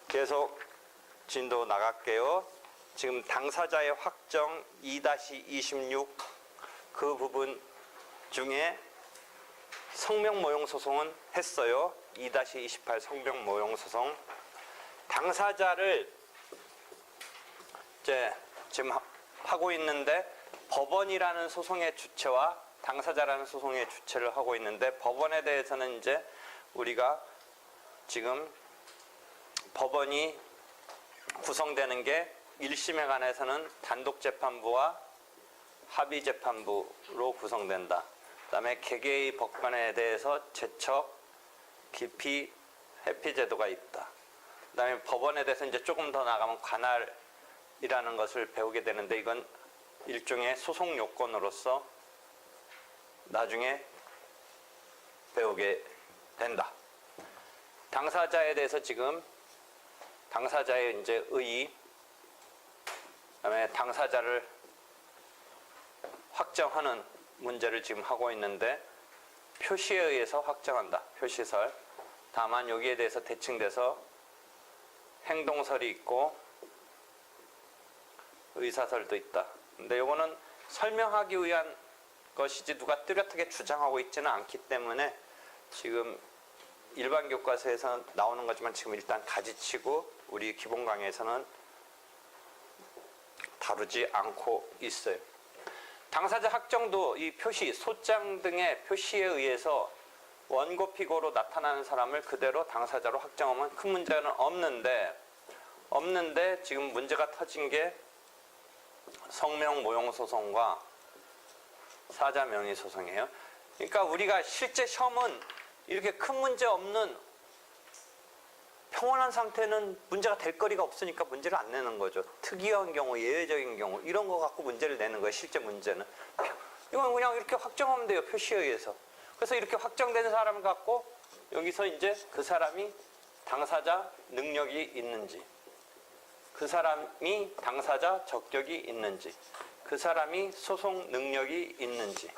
계속 진도 나갈게요. 지금 당사자의 확정 2-26 그 부분 중에 성명모용소송은 했어요. 2-28 성명모용소송. 당사자를 이제 지금 하고 있는데 법원이라는 소송의 주체와 당사자라는 소송의 주체를 하고 있는데 법원에 대해서는 이제 우리가 지금 법원이 구성되는 게 1심에 관해서는 단독재판부와 합의재판부로 구성된다. 그 다음에 개개의 법관에 대해서 제척, 기피, 회피 제도가 있다. 그 다음에 법원에 대해서 이제 조금 더 나가면 관할이라는 것을 배우게 되는데 이건 일종의 소송 요건으로서 나중에 배우게 된다. 당사자에 대해서 지금 당사자의 이제 의의, 그다음에 당사자를 확정하는 문제를 지금 하고 있는데 표시에 의해서 확정한다. 표시설. 다만 여기에 대해서 대칭돼서 행동설이 있고 의사설도 있다. 근데 이거는 설명하기 위한 것이지 누가 뚜렷하게 주장하고 있지는 않기 때문에 지금 일반 교과서에서 나오는 거지만 지금 일단 가지치고 우리 기본 강의에서는 다루지 않고 있어요. 당사자 확정도 이 표시, 소장 등의 표시에 의해서 원고 피고로 나타나는 사람을 그대로 당사자로 확정하면 큰 문제는 없는데 지금 문제가 터진 게 성명 모용 소송과 사자 명의 소송이에요. 그러니까 우리가 실제 시험은 이렇게 큰 문제 없는 평온한 상태는 문제가 될 거리가 없으니까 문제를 안 내는 거죠. 특이한 경우, 예외적인 경우 이런 거 갖고 문제를 내는 거예요. 실제 문제는. 이건 그냥 이렇게 확정하면 돼요. 표시에 의해서. 그래서 이렇게 확정된 사람을 갖고 여기서 이제 그 사람이 당사자 능력이 있는지, 그 사람이 당사자 적격이 있는지, 그 사람이 소송 능력이 있는지,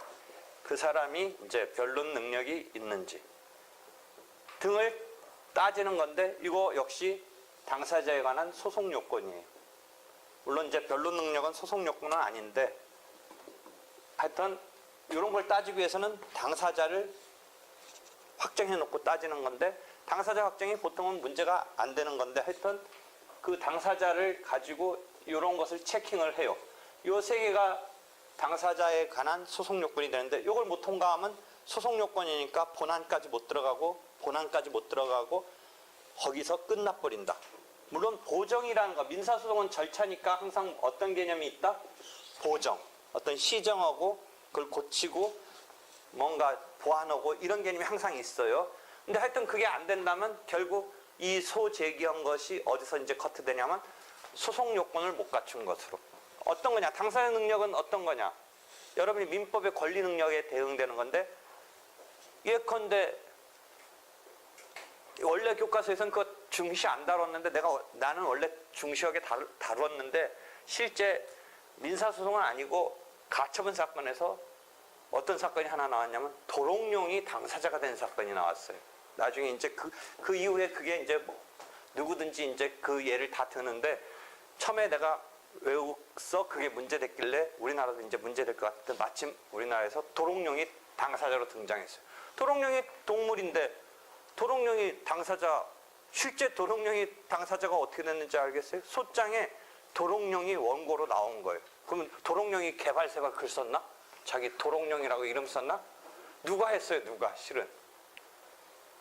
그 사람이 이제 변론 능력이 있는지 등을 따지는 건데 이거 역시 당사자에 관한 소송 요건이에요. 물론 이제 변론 능력은 소송 요건은 아닌데 하여튼 이런 걸 따지기 위해서는 당사자를 확정해 놓고 따지는 건데 당사자 확정이 보통은 문제가 안 되는 건데 하여튼 그 당사자를 가지고 이런 것을 체킹을 해요. 요 세 개가 당사자에 관한 소송 요건이 되는데 이걸 못 통과하면 소송 요건이니까 본안까지 못 들어가고 거기서 끝나버린다. 물론 보정이라는 거, 민사소송은 절차니까 항상 어떤 개념이 있다? 보정. 어떤 시정하고 그걸 고치고 뭔가 보완하고 이런 개념이 항상 있어요. 근데 하여튼 그게 안 된다면 결국 이 소제기한 것이 어디서 이제 커트되냐면 소송 요건을 못 갖춘 것으로. 어떤 거냐? 당사자 능력은 어떤 거냐? 여러분이 민법의 권리 능력에 대응되는 건데 예컨대 원래 교과서에서는 그거 중시 안 다뤘는데 나는 원래 중시하게 다뤘는데 실제 민사소송은 아니고 가처분 사건에서 어떤 사건이 하나 나왔냐면 도롱뇽이 당사자가 된 사건이 나왔어요. 나중에 이제 그 이후에 그게 이제 누구든지 이제 그 예를 다 드는데 처음에 내가 외웠어 그게 문제됐길래 우리나라도 이제 문제될 것 같은데 마침 우리나라에서 도롱뇽이 당사자로 등장했어요. 도롱뇽이 동물인데 도롱뇽이 당사자, 실제 도롱뇽이 당사자가 어떻게 됐는지 알겠어요? 소장에 도롱뇽이 원고로 나온 거예요. 그러면 도롱뇽이 개발세가 글 썼나? 자기 도롱뇽이라고 이름 썼나? 누가 했어요? 누가? 실은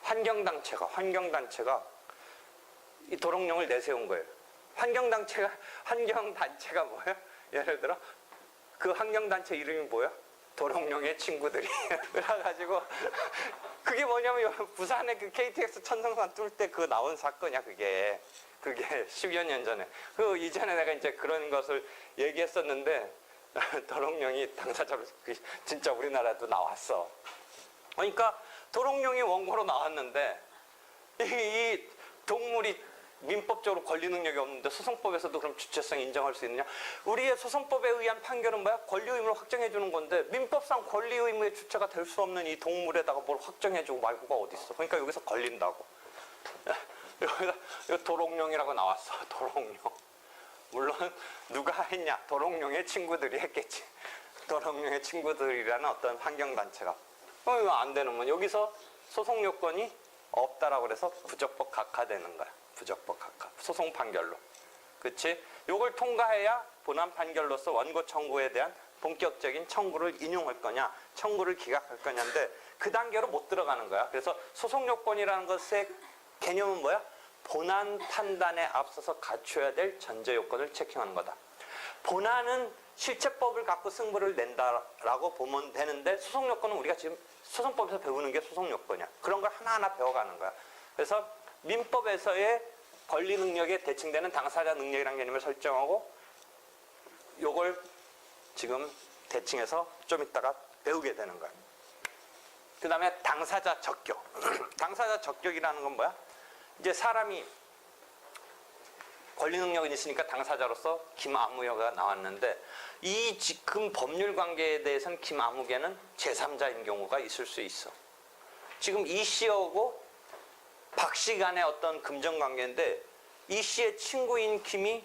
환경단체가 이 도롱뇽을 내세운 거예요. 환경단체가 뭐예요? 예를 들어 그 환경단체 이름이 뭐야? 도롱뇽의 친구들이. 그래가지고 그게 뭐냐면 부산에 그 KTX 천성산 뚫을 때 그 나온 사건이야. 그게 10여 년 전에. 그 이전에 내가 이제 그런 것을 얘기했었는데 도롱뇽이 당사자로 진짜 우리나라도 나왔어. 그러니까 도롱뇽이 원고로 나왔는데 이 동물이 민법적으로 권리 능력이 없는데 소송법에서도 그럼 주체성 인정할 수 있느냐? 우리의 소송법에 의한 판결은 뭐야? 권리 의무를 확정해 주는 건데 민법상 권리 의무의 주체가 될 수 없는 이 동물에다가 뭘 확정해 주고 말고가 어디 있어? 그러니까 여기서 걸린다고. 여기다 도롱뇽이라고 나왔어. 도롱뇽. 물론 누가 했냐? 도롱뇽의 친구들이 했겠지. 도롱뇽의 친구들이라는 어떤 환경단체가. 그럼 이거 안 되는 건 여기서 소송 요건이 없다라고 그래서 부적법 각하되는 거야. 부적법 각하. 소송 판결로. 그치? 요걸 통과해야 본안 판결로서 원고 청구에 대한 본격적인 청구를 인용할 거냐, 청구를 기각할 거냐인데 그 단계로 못 들어가는 거야. 그래서 소송 요건이라는 것의 개념은 뭐야? 본안 판단에 앞서서 갖춰야 될 전제 요건을 체킹하는 거다. 본안은 실체법을 갖고 승부를 낸다라고 보면 되는데 소송 요건은 우리가 지금 소송법에서 배우는 게 소송 요건이야. 그런 걸 하나하나 배워가는 거야. 그래서 민법에서의 권리 능력에 대칭되는 당사자 능력이라는 개념을 설정하고 요걸 지금 대칭해서 좀 이따가 배우게 되는 거야. 그 다음에 당사자 적격. 당사자 적격이라는 건 뭐야? 이제 사람이 권리 능력이 있으니까 당사자로서 김아무개가 나왔는데 이 지금 법률 관계에 대해서는 김아무개는 제3자인 경우가 있을 수 있어. 지금 이 씨하고 박 씨 간의 어떤 금전 관계인데 이 씨의 친구인 김이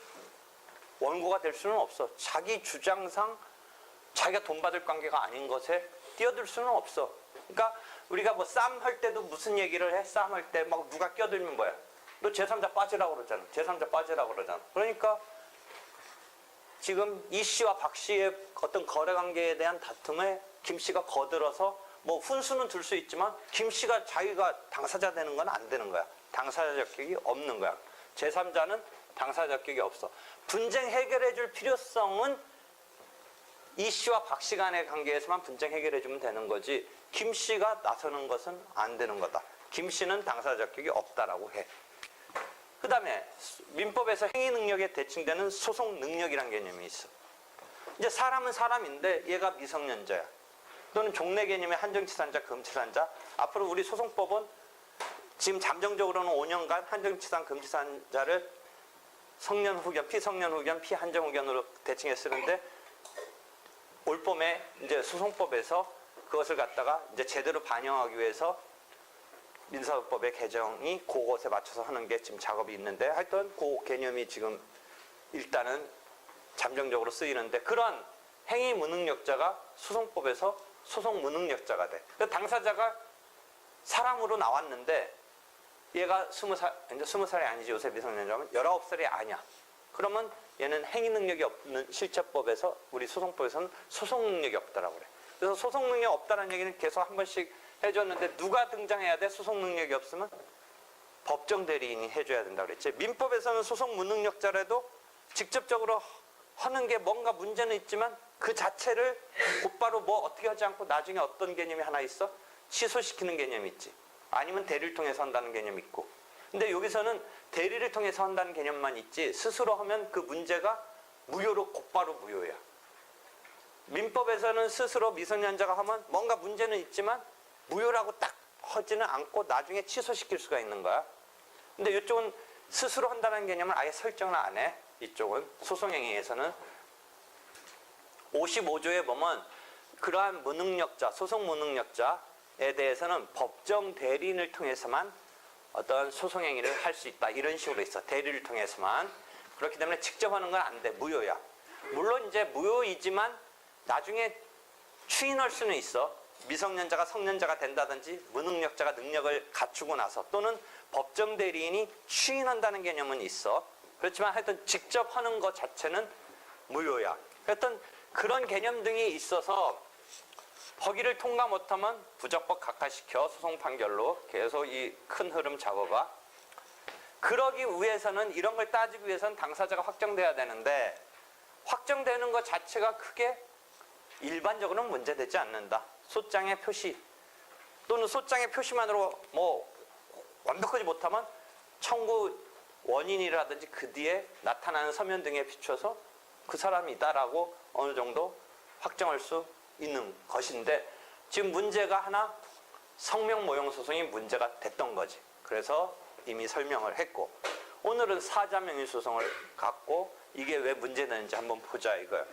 원고가 될 수는 없어. 자기 주장상 자기가 돈 받을 관계가 아닌 것에 뛰어들 수는 없어. 그러니까 우리가 뭐 싸움 할 때도 무슨 얘기를 해? 싸움 할 때 막 누가 끼어들면 뭐야? 너 제3자 빠지라고 그러잖아. 제3자 빠지라고 그러잖아. 그러니까 지금 이 씨와 박 씨의 어떤 거래 관계에 대한 다툼에 김 씨가 거들어서 뭐 훈수는 둘 수 있지만 김 씨가 자기가 당사자 되는 건 안 되는 거야. 당사자 적격이 없는 거야. 제3자는 당사자 적격이 없어. 분쟁 해결해 줄 필요성은 이 씨와 박 씨 간의 관계에서만 분쟁 해결해 주면 되는 거지 김 씨가 나서는 것은 안 되는 거다. 김 씨는 당사자 적격이 없다라고 해. 그 다음에 민법에서 행위 능력에 대칭되는 소송 능력이라는 개념이 있어. 이제 사람은 사람인데 얘가 미성년자야. 또는 종래 개념의 한정치산자, 금치산자. 앞으로 우리 소송법은 지금 잠정적으로는 5년간 한정치산, 금치산자를 성년 후견, 피성년 후견, 피한정 후견으로 대칭해 쓰는데 올 봄에 이제 소송법에서 그것을 갖다가 이제 제대로 반영하기 위해서 민사법의 개정이 그것에 맞춰서 하는 게 지금 작업이 있는데 하여튼 그 개념이 지금 일단은 잠정적으로 쓰이는데 그런 행위 무능력자가 소송법에서 소송 무능력자가 돼. 그러니까 당사자가 사람으로 나왔는데 얘가 20살, 이제 20살이 아니지 요새 미성년자면 19살이 아니야. 그러면 얘는 행위 능력이 없는 실체법에서 우리 소송법에서는 소송 능력이 없다라고 그래. 그래서 소송 능력이 없다는 얘기는 계속 한 번씩 해줬는데 누가 등장해야 돼? 소송 능력이 없으면 법정 대리인이 해줘야 된다고 그랬지. 민법에서는 소송 무능력자라도 직접적으로 하는 게 뭔가 문제는 있지만 그 자체를 곧바로 뭐 어떻게 하지 않고 나중에 어떤 개념이 하나 있어? 취소시키는 개념이 있지. 아니면 대리를 통해서 한다는 개념이 있고. 근데 여기서는 대리를 통해서 한다는 개념만 있지 스스로 하면 그 문제가 무효로 곧바로 무효야. 민법에서는 스스로 미성년자가 하면 뭔가 문제는 있지만 무효라고 딱 하지는 않고 나중에 취소시킬 수가 있는 거야. 근데 이쪽은 스스로 한다는 개념을 아예 설정을 안 해. 이쪽은 소송행위에서는 55조에 보면 그러한 무능력자, 소송 무능력자에 대해서는 법정 대리인을 통해서만 어떤 소송행위를 할 수 있다. 이런 식으로 있어. 대리를 통해서만. 그렇기 때문에 직접 하는 건 안 돼. 무효야. 물론 이제 무효이지만 나중에 추인할 수는 있어. 미성년자가 성년자가 된다든지 무능력자가 능력을 갖추고 나서 또는 법정 대리인이 추인한다는 개념은 있어. 그렇지만 하여튼 직접 하는 것 자체는 무효야. 하여튼 그런 개념 등이 있어서 거기를 통과 못하면 부적법 각하시켜 소송 판결로 계속 이 큰 흐름 작업가. 그러기 위해서는 이런 걸 따지기 위해서는 당사자가 확정돼야 되는데 확정되는 것 자체가 크게 일반적으로는 문제되지 않는다. 소장의 표시 또는 소장의 표시만으로 뭐 완벽하지 못하면 청구 원인이라든지 그 뒤에 나타나는 서면 등에 비춰서 그 사람이다라고 어느 정도 확정할 수 있는 것인데 지금 문제가 하나 성명 모형 소송이 문제가 됐던 거지. 그래서 이미 설명을 했고 오늘은 사자 명의 소송을 갖고 이게 왜 문제되는지 한번 보자 이거예요.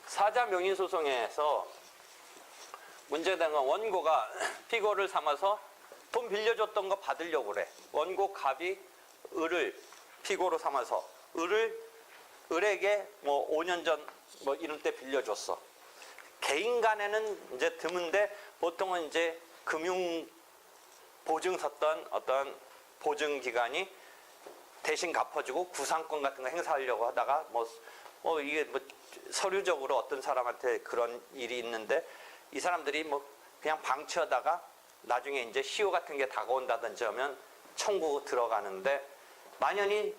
사자 명의 소송에서 문제된 건 원고가 피고를 삼아서 돈 빌려줬던 거 받으려고 그래. 원고 갑이 을을 피고로 삼아서 을에게 뭐 5년 전 뭐 이런 때 빌려줬어. 개인 간에는 이제 드문데 보통은 이제 금융 보증 섰던 어떤 보증 기관이 대신 갚아주고 구상권 같은 거 행사하려고 하다가 이게 뭐 서류적으로 어떤 사람한테 그런 일이 있는데 이 사람들이 뭐 그냥 방치하다가 나중에 이제 시효 같은 게 다가온다든지 하면 청구 들어가는데 만연히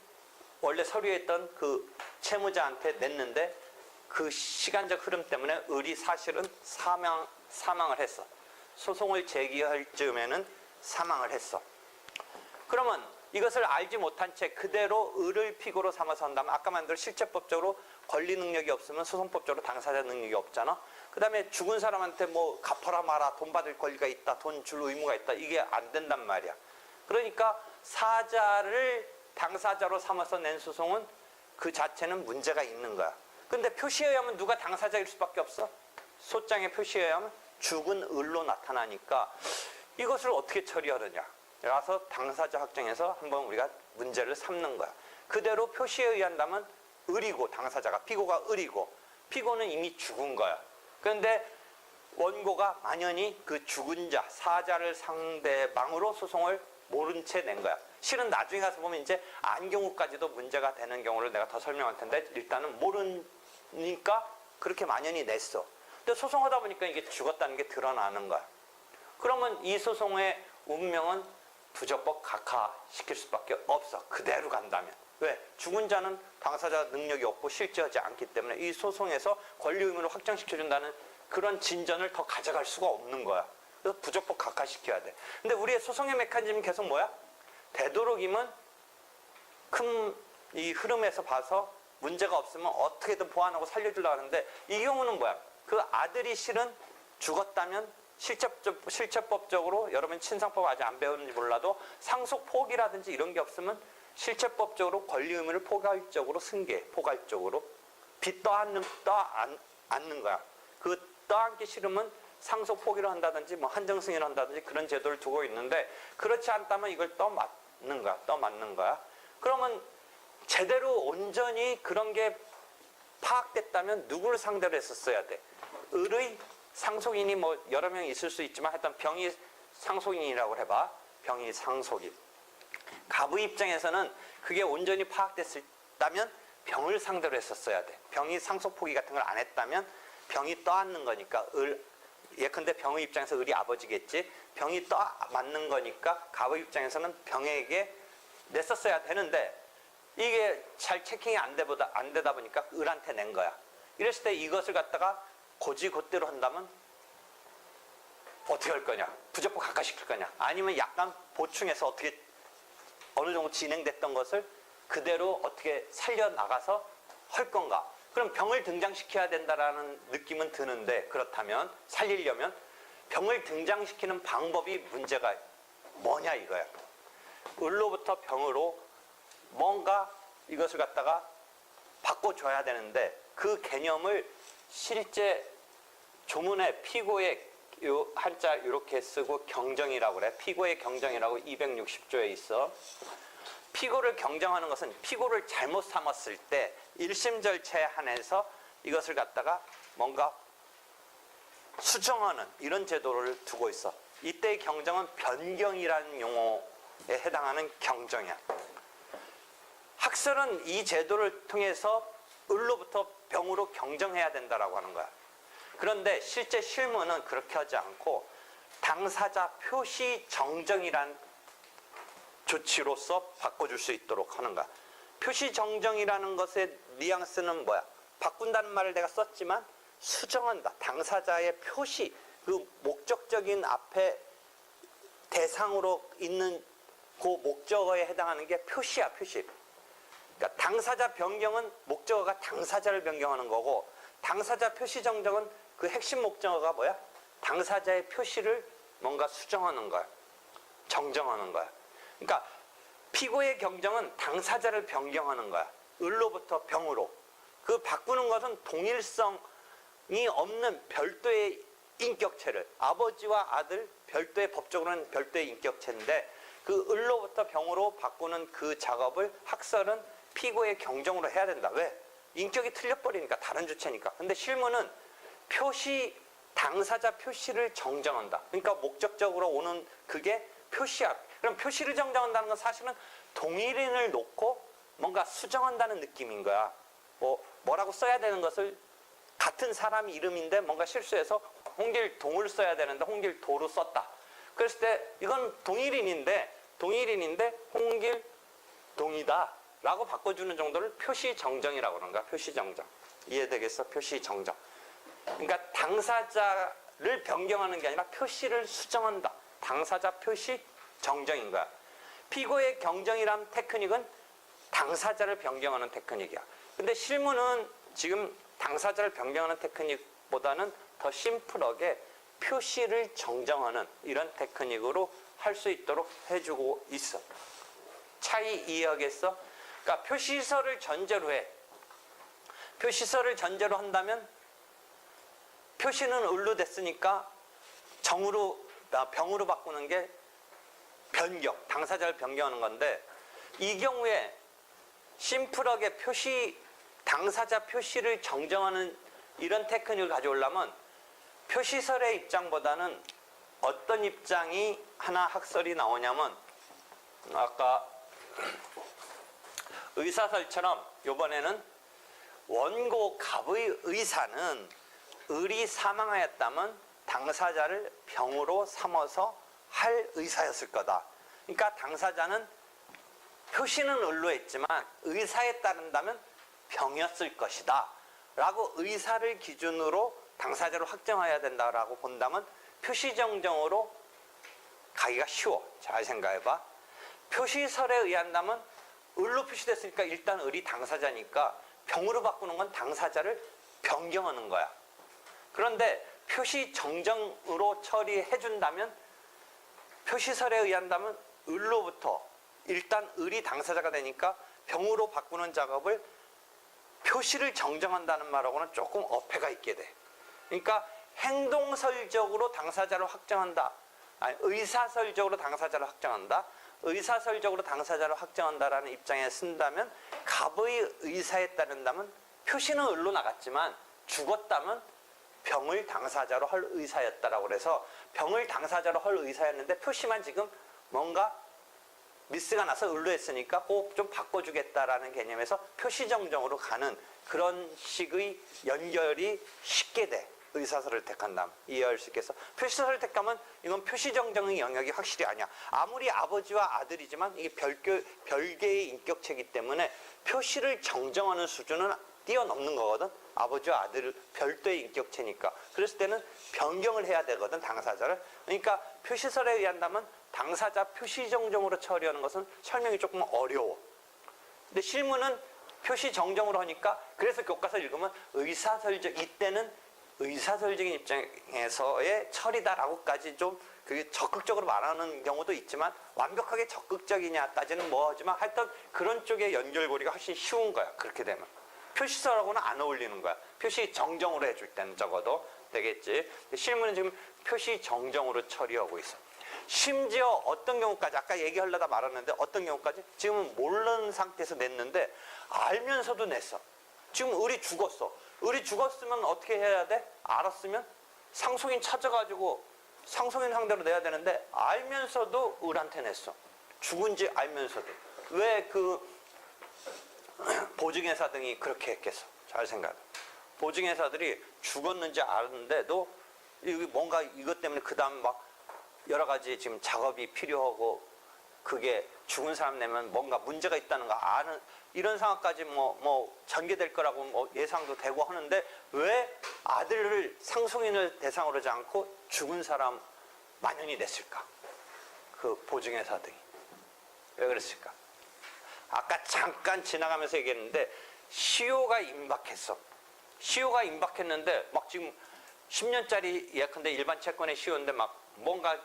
원래 서류에 있던 그 채무자한테 냈는데 그 시간적 흐름 때문에 을이 사실은 사망을 했어. 소송을 제기할 즈음에는 사망을 했어. 그러면 이것을 알지 못한 채 그대로 을을 피고로 삼아서 한다면 아까 말한 대로 실체법적으로 권리 능력이 없으면 소송법적으로 당사자 능력이 없잖아. 그 다음에 죽은 사람한테 뭐 갚아라 마라 돈 받을 권리가 있다 돈 줄 의무가 있다 이게 안 된단 말이야. 그러니까 사자를 당사자로 삼아서 낸 소송은 그 자체는 문제가 있는 거야. 근데 표시에 의하면 누가 당사자일 수밖에 없어? 소장에 표시에 의하면 죽은 을로 나타나니까 이것을 어떻게 처리하느냐. 그래서 당사자 확정해서 한번 우리가 문제를 삼는 거야. 그대로 표시에 의한다면 을이고 당사자가 피고가 을이고 피고는 이미 죽은 거야. 그런데 원고가 만연히 그 죽은 자 사자를 상대방으로 소송을 모른 채 낸 거야. 실은 나중에 가서 보면 이제 안경우까지도 문제가 되는 경우를 내가 더 설명할 텐데 일단은 모르니까 그렇게 만연히 냈어. 근데 소송하다 보니까 이게 죽었다는 게 드러나는 거야. 그러면 이 소송의 운명은 부적법 각하시킬 수밖에 없어. 그대로 간다면. 왜? 죽은 자는 당사자 능력이 없고 실제하지 않기 때문에 이 소송에서 권리 의무를 확정시켜준다는 그런 진전을 더 가져갈 수가 없는 거야. 그래서 부적법 각하시켜야 돼. 근데 우리의 소송의 메커니즘은 계속 뭐야? 되도록이면 큰 이 흐름에서 봐서 문제가 없으면 어떻게든 보완하고 살려주려고 하는데 이 경우는 뭐야? 그 아들이 실은 죽었다면 실체법적으로 여러분 친상법 아직 안 배웠는지 몰라도 상속 포기라든지 이런 게 없으면 실체법적으로 권리 의무를 포괄적으로 승계, 포괄적으로 떠안는 거야. 그 떠안기 싫으면 상속 포기를 한다든지 뭐 한정 승인을 한다든지 그런 제도를 두고 있는데 그렇지 않다면 이걸 떠맞는 거야. 그러면 제대로 온전히 그런 게 파악됐다면 누구를 상대로 했었어야 돼? 을의 상속인이 뭐 여러 명 있을 수 있지만 하여튼 병이 상속인이라고 해봐. 병이 상속인. 갑의 입장에서는 그게 온전히 파악됐다면 병을 상대로 했었어야 돼. 병이 상속 포기 같은 걸 안 했다면 병이 떠안는 거니까 예컨대 병의 입장에서 을이 아버지겠지. 병이 떠맞는 거니까 갑의 입장에서는 병에게 냈었어야 되는데 이게 잘 체킹이 안 되다 보니까 을한테 낸 거야. 이랬을 때 이것을 갖다가 곧대로 한다면 어떻게 할 거냐? 부적법 각하시킬 거냐? 아니면 약간 보충해서 어떻게 어느 정도 진행됐던 것을 그대로 어떻게 살려나가서 할 건가? 그럼 병을 등장시켜야 된다라는 느낌은 드는데 그렇다면 살리려면 병을 등장시키는 방법이 문제가 뭐냐 이거야. 을로부터 병으로 뭔가 이것을 갖다가 바꿔줘야 되는데 그 개념을 실제 조문에 피고의 요 한자 이렇게 쓰고 경정이라고 그래. 피고의 경정이라고 260조에 있어. 피고를 경정하는 것은 피고를 잘못 삼았을 때 1심 절차에 한해서 이것을 갖다가 뭔가 수정하는 이런 제도를 두고 있어. 이때의 경정은 변경이라는 용어에 해당하는 경정이야. 학설은 이 제도를 통해서 을로부터 병으로 경정해야 된다라고 하는 거야. 그런데 실제 실무는 그렇게 하지 않고 당사자 표시 정정이란 조치로서 바꿔줄 수 있도록 하는 거야. 표시 정정이라는 것의 뉘앙스는 뭐야? 바꾼다는 말을 내가 썼지만 수정한다. 당사자의 표시, 그 목적적인 앞에 대상으로 있는 그 목적어에 해당하는 게 표시야, 표시. 그러니까 당사자 변경은 목적어가 당사자를 변경하는 거고 당사자 표시 정정은 그 핵심 목적어가 뭐야? 당사자의 표시를 뭔가 수정하는 거야. 정정하는 거야. 그러니까 피고의 경정은 당사자를 변경하는 거야. 을로부터 병으로. 그 바꾸는 것은 동일성이 없는 별도의 인격체를, 아버지와 아들 별도의, 법적으로는 별도의 인격체인데 그 을로부터 병으로 바꾸는 그 작업을 학설은 피고의 경정으로 해야 된다. 왜? 인격이 틀려버리니까, 다른 주체니까. 근데 실무는 당사자 표시를 정정한다. 그러니까 목적적으로 오는 그게 표시야. 그럼 표시를 정정한다는 건 사실은 동일인을 놓고 뭔가 수정한다는 느낌인 거야. 뭐라고 써야 되는 것을 같은 사람 이름인데 뭔가 실수해서 홍길동을 써야 되는데 홍길도로 썼다. 그랬을 때 이건 동일인인데 홍길동이다 라고 바꿔주는 정도를 표시정정이라고 그러는 거야. 표시정정. 이해되겠어? 표시정정. 그러니까 당사자를 변경하는 게 아니라 표시를 수정한다. 당사자 표시 정정인 거야. 피고의 경정이란 테크닉은 당사자를 변경하는 테크닉이야. 근데 실무는 지금 당사자를 변경하는 테크닉보다는 더 심플하게 표시를 정정하는 이런 테크닉으로 할 수 있도록 해주고 있어. 차이 이해하겠어? 그러니까 표시서를 전제로 해. 표시서를 전제로 한다면 표시는 을로 됐으니까 병으로 바꾸는 게 변경, 당사자를 변경하는 건데 이 경우에 심플하게 당사자 표시를 정정하는 이런 테크닉을 가져오려면 표시설의 입장보다는 어떤 입장이 하나 학설이 나오냐면 아까 의사설처럼 이번에는 원고 갑의 의사는 을이 사망하였다면 당사자를 병으로 삼아서 할 의사였을 거다. 그러니까 당사자는 표시는 을로 했지만 의사에 따른다면 병이었을 것이다 라고 의사를 기준으로 당사자로 확정해야 된다라고 본다면 표시정정으로 가기가 쉬워. 잘 생각해봐. 표시설에 의한다면 을로 표시됐으니까 일단 을이 당사자니까 병으로 바꾸는 건 당사자를 변경하는 거야. 그런데 표시정정으로 처리해준다면 표시설에 의한다면 을로부터 일단 을이 당사자가 되니까 병으로 바꾸는 작업을 표시를 정정한다는 말하고는 조금 어폐가 있게 돼. 그러니까 행동설적으로 당사자를 확정한다. 아니, 의사설적으로 당사자를 확정한다. 의사설적으로 당사자를 확정한다라는 입장에 쓴다면 갑의 의사에 따른다면 표시는 을로 나갔지만 죽었다면 병을 당사자로 할 의사였다라고 그래서 병을 당사자로 할 의사였는데 표시만 지금 뭔가 미스가 나서 을로 했으니까 꼭 좀 바꿔주겠다라는 개념에서 표시정정으로 가는 그런 식의 연결이 쉽게 돼. 의사설을 택한다면 이해할 수 있겠어? 표시설을 택하면 이건 표시정정의 영역이 확실히 아니야. 아무리 아버지와 아들이지만 이게 별개의 인격체이기 때문에 표시를 정정하는 수준은 뛰어넘는 거거든. 아버지와 아들 별도의 인격체니까. 그랬을 때는 변경을 해야 되거든, 당사자를. 그러니까 표시설에 의한다면 당사자 표시정정으로 처리하는 것은 설명이 조금 어려워. 근데 실무는 표시정정으로 하니까 그래서 교과서 읽으면 이때는 의사설적인 입장에서의 처리다라고까지 좀 그게 적극적으로 말하는 경우도 있지만 완벽하게 적극적이냐 따지는 뭐하지만 하여튼 그런 쪽의 연결고리가 훨씬 쉬운 거야. 그렇게 되면. 표시설하고는 안 어울리는 거야. 표시 정정으로 해줄 때는 적어도 되겠지. 실무는 지금 표시 정정으로 처리하고 있어. 심지어 어떤 경우까지 아까 얘기하려다 말았는데 어떤 경우까지 지금은 모르는 상태에서 냈는데 알면서도 냈어. 지금 을이 죽었어. 을이 죽었으면 어떻게 해야 돼? 알았으면 상속인 찾아가지고 상속인 상대로 내야 되는데 알면서도 을한테 냈어. 죽은지 알면서도. 왜 그 보증회사 등이 그렇게 했겠어? 잘 생각해. 보증회사들이 죽었는지 아는데도 뭔가 이것 때문에 그 다음 막 여러 가지 지금 작업이 필요하고 그게 죽은 사람 내면 뭔가 문제가 있다는 거 아는 이런 상황까지 뭐 전개될 거라고 뭐 예상도 되고 하는데 왜 아들을 상속인을 대상으로 하지 않고 죽은 사람 만연이 냈을까? 그 보증회사 등이. 왜 그랬을까? 아까 잠깐 지나가면서 얘기했는데 시효가 임박했어. 시효가 임박했는데 막 지금 10년짜리 예컨대 일반 채권의 시효인데 막 뭔가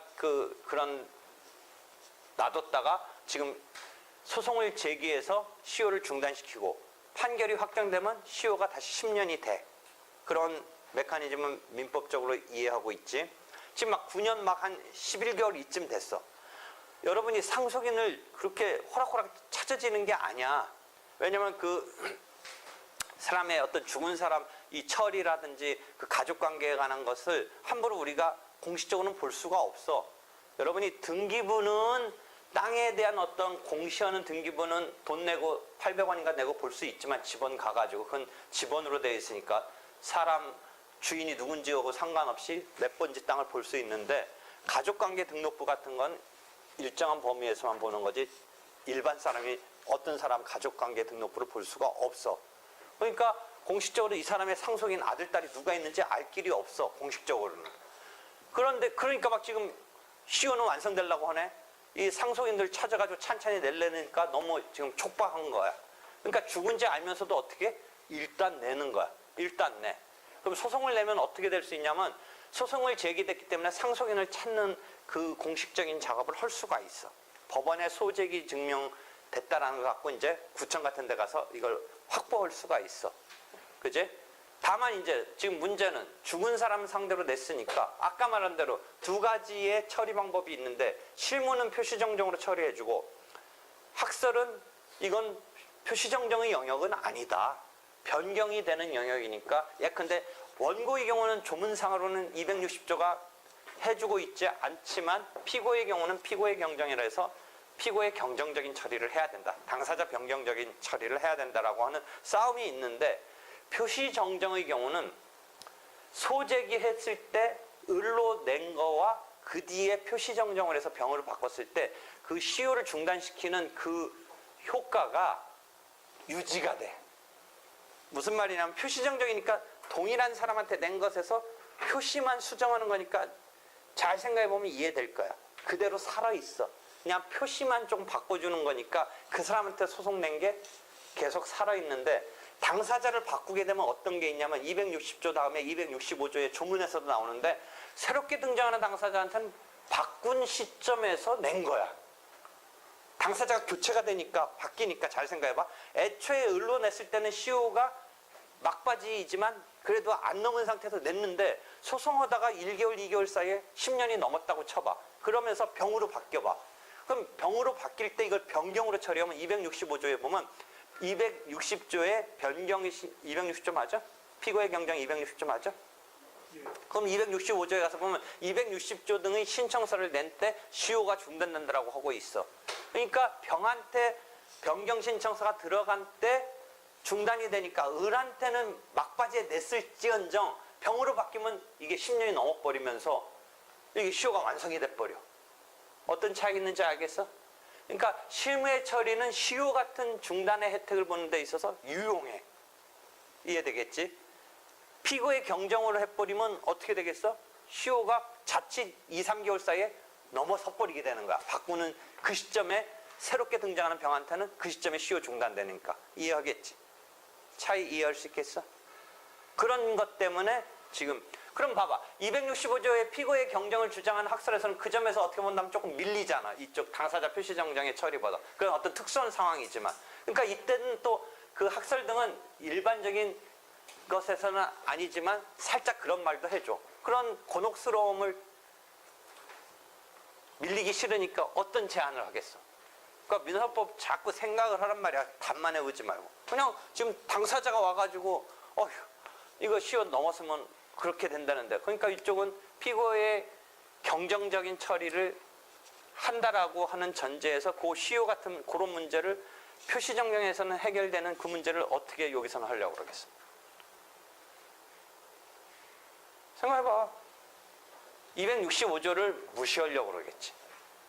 그런 놔뒀다가 지금 소송을 제기해서 시효를 중단시키고 판결이 확정되면 시효가 다시 10년이 돼. 그런 메커니즘은 민법적으로 이해하고 있지. 지금 막 9년 막 한 11개월 이쯤 됐어. 여러분이 상속인을 그렇게 호락호락 찾아지는 게 아니야. 왜냐면 그 사람의 어떤 죽은 사람 이 처리라든지 그 가족관계에 관한 것을 함부로 우리가 공식적으로는 볼 수가 없어. 여러분이 등기부는 땅에 대한 어떤 공시하는 등기부는 돈 내고 800원인가 내고 볼 수 있지만 집원 가가지고 그건 집원으로 되어 있으니까 사람 주인이 누군지하고 상관없이 몇 번지 땅을 볼 수 있는데 가족관계 등록부 같은 건 일정한 범위에서만 보는 거지 일반 사람이 어떤 사람 가족관계 등록부를 볼 수가 없어. 그러니까 공식적으로 이 사람의 상속인 아들, 딸이 누가 있는지 알 길이 없어. 공식적으로는. 그런데 그러니까 막 지금 시효는 완성되려고 하네. 이 상속인들 찾아가지고 찬찬히 내려니까 너무 지금 촉박한 거야. 그러니까 죽은지 알면서도 어떻게? 일단 내는 거야. 일단 내. 그럼 소송을 내면 어떻게 될 수 있냐면 소송을 제기됐기 때문에 상속인을 찾는 그 공식적인 작업을 할 수가 있어. 법원에 소재기 증명됐다라는 거 갖고 이제 구청 같은 데 가서 이걸 확보할 수가 있어. 그지? 다만 이제 지금 문제는 죽은 사람 상대로 냈으니까 아까 말한 대로 두 가지의 처리 방법이 있는데 실무는 표시정정으로 처리해주고 학설은 이건 표시정정의 영역은 아니다. 변경이 되는 영역이니까 예컨대 원고의 경우는 조문상으로는 260조가 해주고 있지 않지만 피고의 경우는 피고의 경정이라 해서 피고의 경정적인 처리를 해야 된다. 당사자 변경적인 처리를 해야 된다라고 하는 싸움이 있는데 표시정정의 경우는 소제기했을 때 을로 낸 거와 그 뒤에 표시정정을 해서 병으로 바꿨을 때 그 시효를 중단시키는 그 효과가 유지가 돼. 무슨 말이냐면 표시정정이니까 동일한 사람한테 낸 것에서 표시만 수정하는 거니까 잘 생각해보면 이해될 거야. 그대로 살아있어. 그냥 표시만 좀 바꿔주는 거니까 그 사람한테 소송 낸 게 계속 살아있는데 당사자를 바꾸게 되면 어떤 게 있냐면 260조 다음에 265조의 조문에서도 나오는데 새롭게 등장하는 당사자한테는 바꾼 시점에서 낸 거야. 당사자가 교체가 되니까 바뀌니까 잘 생각해봐. 애초에 을로 냈을 때는 시효가 막바지이지만 그래도 안 넘은 상태에서 냈는데 소송하다가 1개월, 2개월 사이에 10년이 넘었다고 쳐봐. 그러면서 병으로 바뀌어봐. 그럼 병으로 바뀔 때 이걸 변경으로 처리하면 265조에 보면 260조의 변경이 260조 맞아? 피고의 경정 260조 맞아? 그럼 265조에 가서 보면 260조 등의 신청서를 낸 때 시효가 중단된다라고 하고 있어. 그러니까 병한테 변경 신청서가 들어간 때 중단이 되니까 을한테는 막바지에 냈을지언정 병으로 바뀌면 이게 10년이 넘어버리면서 이게 시효가 완성이 돼버려. 어떤 차이가 있는지 알겠어? 그러니까 실무의 처리는 시효 같은 중단의 혜택을 보는 데 있어서 유용해. 이해되겠지? 피고의 경정으로 해버리면 어떻게 되겠어? 시효가 자칫 2, 3개월 사이에 넘어서 버리게 되는 거야. 바꾸는 그 시점에 새롭게 등장하는 병한테는 그 시점에 시효 중단되니까. 이해하겠지? 차이 이해할 수 있겠어? 그런 것 때문에 지금 그럼 봐봐. 265조의 피고의 경정을 주장하는 학설에서는 그 점에서 어떻게 본다면 조금 밀리잖아. 이쪽 당사자 표시정정의 처리보다. 그런 어떤 특수한 상황이지만. 그러니까 이때는 또 그 학설 등은 일반적인 것에서는 아니지만 살짝 그런 말도 해줘. 그런 곤혹스러움을 밀리기 싫으니까 어떤 제안을 하겠어. 그러니까 민사법 자꾸 생각을 하란 말이야. 답만 해오지 말고. 그냥 지금 당사자가 와가지고 어휴 이거 시효 넘었으면 그렇게 된다는데. 그러니까 이쪽은 피고의 경정적인 처리를 한다라고 하는 전제에서 그 시효 같은 그런 문제를 표시정정에서는 해결되는 그 문제를 어떻게 여기서는 하려고 그러겠어. 생각해봐. 265조를 무시하려고 그러겠지.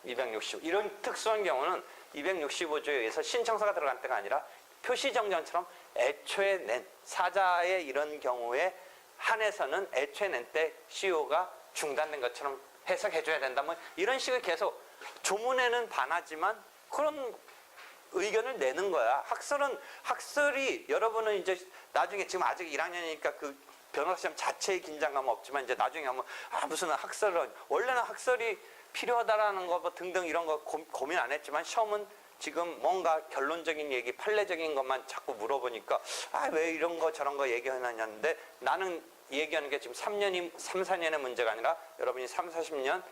265. 이런 특수한 경우는 265조에 의해서 신청서가 들어간 때가 아니라 표시정정처럼 애초에 낸 사자의 이런 경우에 한해서는 애초에 낸 때 시효가 중단된 것처럼 해석해줘야 된다. 뭐 이런 식을 계속 조문에는 반하지만 그런 의견을 내는 거야. 학설이 여러분은 이제 나중에 지금 아직 1학년이니까 그 변호사 시험 자체의 긴장감은 없지만 이제 나중에 하면 무슨 학설은 원래는 학설이 필요하다라는 거 뭐 등등 이런 거 고민 안 했지만 시험은 지금 뭔가 결론적인 얘기, 판례적인 것만 자꾸 물어보니까 왜 이런 거 저런 거 얘기하느냐는데 나는 얘기하는 게 지금 3, 4년의 문제가 아니라 여러분이 3, 40년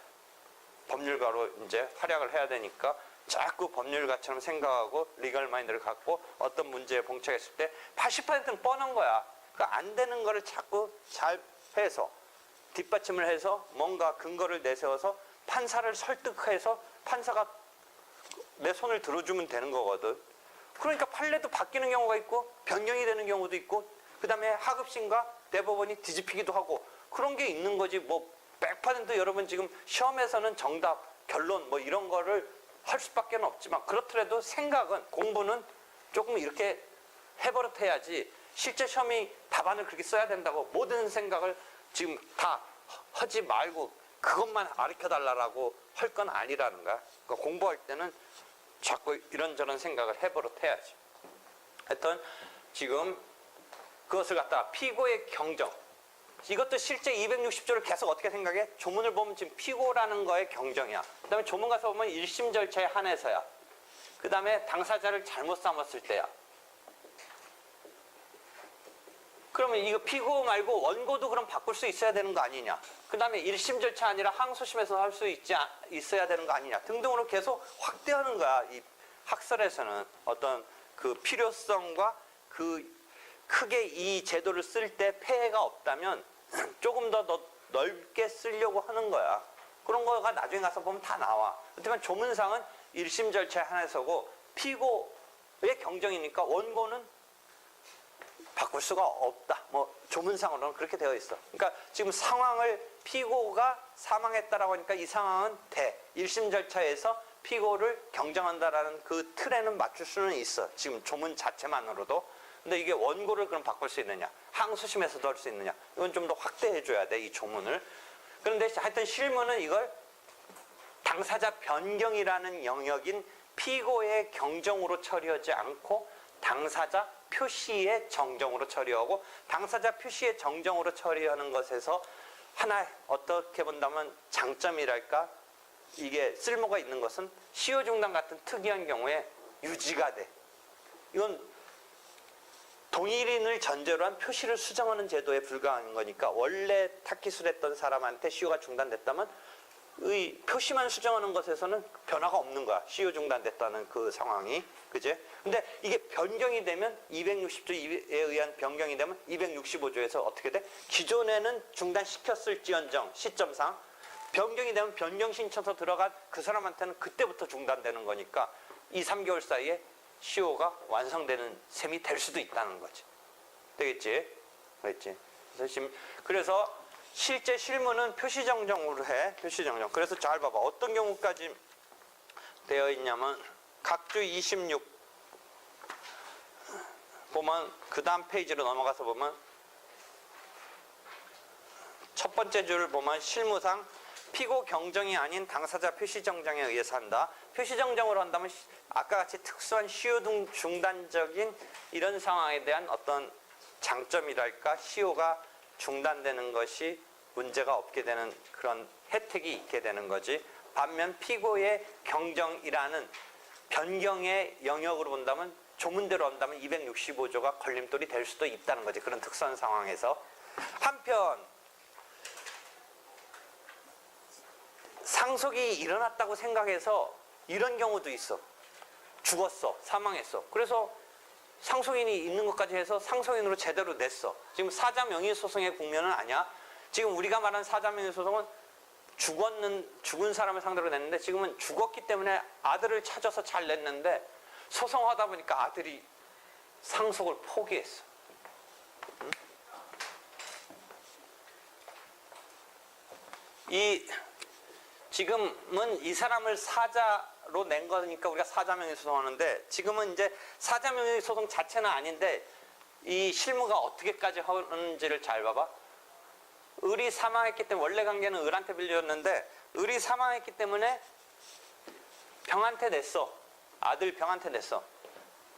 법률가로 이제 활약을 해야 되니까 자꾸 법률가처럼 생각하고 리걸 마인드를 갖고 어떤 문제에 봉착했을 때 80%는 뻔한 거야. 그러니까 안 되는 거를 자꾸 잘 해서 뒷받침을 해서 뭔가 근거를 내세워서 판사를 설득해서 판사가 내 손을 들어주면 되는 거거든. 그러니까 판례도 바뀌는 경우가 있고 변경이 되는 경우도 있고 그 다음에 하급심과 대법원이 뒤집히기도 하고 그런 게 있는 거지. 뭐 100% 여러분 지금 시험에서는 정답, 결론 뭐 이런 거를 할 수밖에 없지만 그렇더라도 생각은 공부는 조금 이렇게 해버릇해야지 실제 시험이 답안을 그렇게 써야 된다고 모든 생각을 지금 다 하지 말고 그것만 가르쳐달라고 할 건 아니라는 거야. 그러니까 공부할 때는 자꾸 이런저런 생각을 해버릇해야지. 하여튼 지금 그것을 갖다가 피고의 경정 이것도 실제 260조를 계속 어떻게 생각해? 조문을 보면 지금 피고라는 거의 경정이야. 그 다음에 조문 가서 보면 1심 절차에 한해서야. 그 다음에 당사자를 잘못 삼았을 때야. 그러면 이거 피고 말고 원고도 그럼 바꿀 수 있어야 되는 거 아니냐. 그 다음에 1심 절차 아니라 항소심에서 할 수 있어야 되는 거 아니냐 등등으로 계속 확대하는 거야. 이 학설에서는 어떤 그 필요성과 그 크게 이 제도를 쓸 때 폐해가 없다면 조금 더 넓게 쓰려고 하는 거야. 그런 거가 나중에 가서 보면 다 나와. 하지만 조문상은 1심 절차에 한해서고 피고의 경정이니까 원고는 바꿀 수가 없다. 뭐 조문상으로는 그렇게 되어 있어. 그러니까 지금 상황을 피고가 사망했다라고 하니까 이 상황은 1심 절차에서 피고를 경정한다라는 그 틀에는 맞출 수는 있어. 지금 조문 자체만으로도. 근데 이게 원고를 그럼 바꿀 수 있느냐? 항소심에서도 할 수 있느냐? 이건 좀 더 확대해줘야 돼, 이 조문을. 그런데 하여튼 실무는 이걸 당사자 변경이라는 영역인 피고의 경정으로 처리하지 않고 당사자 표시의 정정으로 처리하고 당사자 표시의 정정으로 처리하는 것에서 하나 어떻게 본다면 장점이랄까? 이게 쓸모가 있는 것은 시효중단 같은 특이한 경우에 유지가 돼. 이건 동일인을 전제로 한 표시를 수정하는 제도에 불과한 거니까 원래 타깃을 했던 사람한테 시효가 중단됐다면 의 표시만 수정하는 것에서는 변화가 없는 거야. 시효 중단됐다는 그 상황이. 그제? 근데 이게 변경이 되면 260조에 의한 변경이 되면 265조에서 어떻게 돼? 기존에는 중단시켰을지언정 시점상 변경이 되면 변경 신청서 들어간 그 사람한테는 그때부터 중단되는 거니까 2, 3개월 사이에 시효가 완성되는 셈이 될 수도 있다는 거지. 되겠지? 그랬지? 그래서 실제 실무는 표시정정으로 해. 표시정정. 그래서 잘 봐봐. 어떤 경우까지 되어 있냐면 각주 26 보면 그 다음 페이지로 넘어가서 보면 첫 번째 줄을 보면 실무상 피고 경정이 아닌 당사자 표시정정에 의해서 한다. 표시정정으로 한다면 아까 같이 특수한 시효 중단적인 이런 상황에 대한 어떤 장점이랄까 시효가 중단되는 것이 문제가 없게 되는 그런 혜택이 있게 되는 거지. 반면 피고의 경정이라는 변경의 영역으로 본다면 조문대로 한다면 265조가 걸림돌이 될 수도 있다는 거지. 그런 특수한 상황에서. 한편 상속이 일어났다고 생각해서 이런 경우도 있어. 죽었어. 사망했어. 그래서 상속인이 있는 것까지 해서 상속인으로 제대로 냈어. 지금 사자 명의소송의 국면은 아니야. 지금 우리가 말하는 사자 명의소송은 죽은 사람을 상대로 냈는데 지금은 죽었기 때문에 아들을 찾아서 잘 냈는데 소송하다 보니까 아들이 상속을 포기했어. 응? 지금은 이 사람을 사자로 낸 거니까 우리가 사자명의소송 하는데 지금은 이제 사자명의소송 자체는 아닌데 이 실무가 어떻게까지 하는지를 잘 봐봐. 을이 사망했기 때문에 원래 관계는 을한테 빌렸는데 을이 사망했기 때문에 병한테 냈어. 아들 병한테 냈어.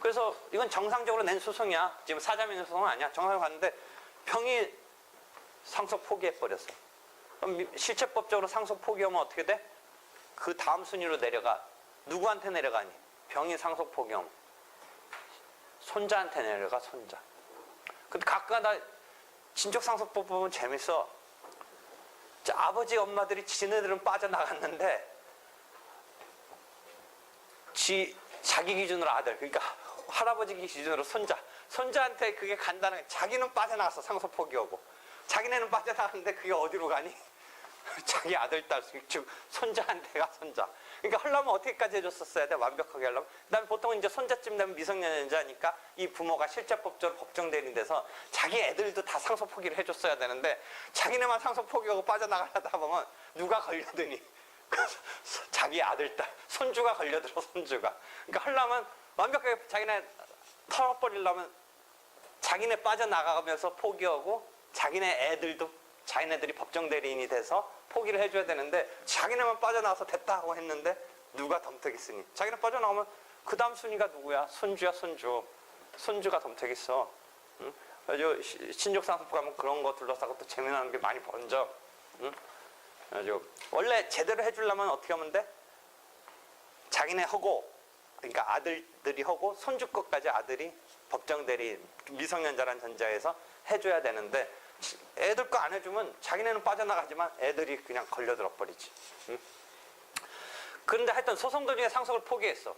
그래서 이건 정상적으로 낸 소송이야. 지금 사자명의소송은 아니야. 정상적으로 갔는데 병이 상속 포기해버렸어. 그럼 실체법적으로 상속 포기하면 어떻게 돼? 그 다음 순위로 내려가. 누구한테 내려가니? 병이 상속포기하면 손자한테 내려가, 손자. 근데 가끔가다 친족상속법 보면 재밌어. 아버지 엄마들이 지네들은 빠져나갔는데 자기 기준으로 아들, 그러니까 할아버지 기준으로 손자한테 그게 간다는 게, 자기는 빠져나갔어, 상속 포기하고. 자기네는 빠져나갔는데 그게 어디로 가니? 자기 아들, 딸, 즉 손자한테 가, 손자. 그러니까 하려면 어떻게까지 해줬었어야 돼, 완벽하게 하려면. 그다음에 보통은 이제 손자쯤 되면 미성년자니까 이 부모가 실제법적으로 법정대리인 돼서 자기 애들도 다 상속 포기를 해줬어야 되는데, 자기네만 상속 포기하고 빠져나가려다 보면 누가 걸려드니? 자기 아들, 딸, 손주가 걸려들어, 손주가. 그러니까 하려면 완벽하게 자기네 털어버리려면 자기네 빠져나가면서 포기하고, 자기네 애들도 자기네들이 법정대리인이 돼서 포기를 해줘야 되는데, 자기네만 빠져나와서 됐다 하고 했는데 누가 덤택했으니? 자기네 빠져나오면 그 다음 순위가 누구야? 손주야, 손주. 손주가 덤택했어. 응? 아주 신족상속 가면 그런 거 둘러싸고 또 재미나는 게 많이 번져. 응? 아주 원래 제대로 해주려면 어떻게 하면 돼? 자기네 하고, 그러니까 아들들이 하고 손주 것까지 아들이 법정대리, 미성년자란 전자에서 해줘야 되는데, 애들 거 안 해주면 자기네는 빠져나가지만 애들이 그냥 걸려들어 버리지. 응? 그런데 하여튼 소송 도중에 상속을 포기했어.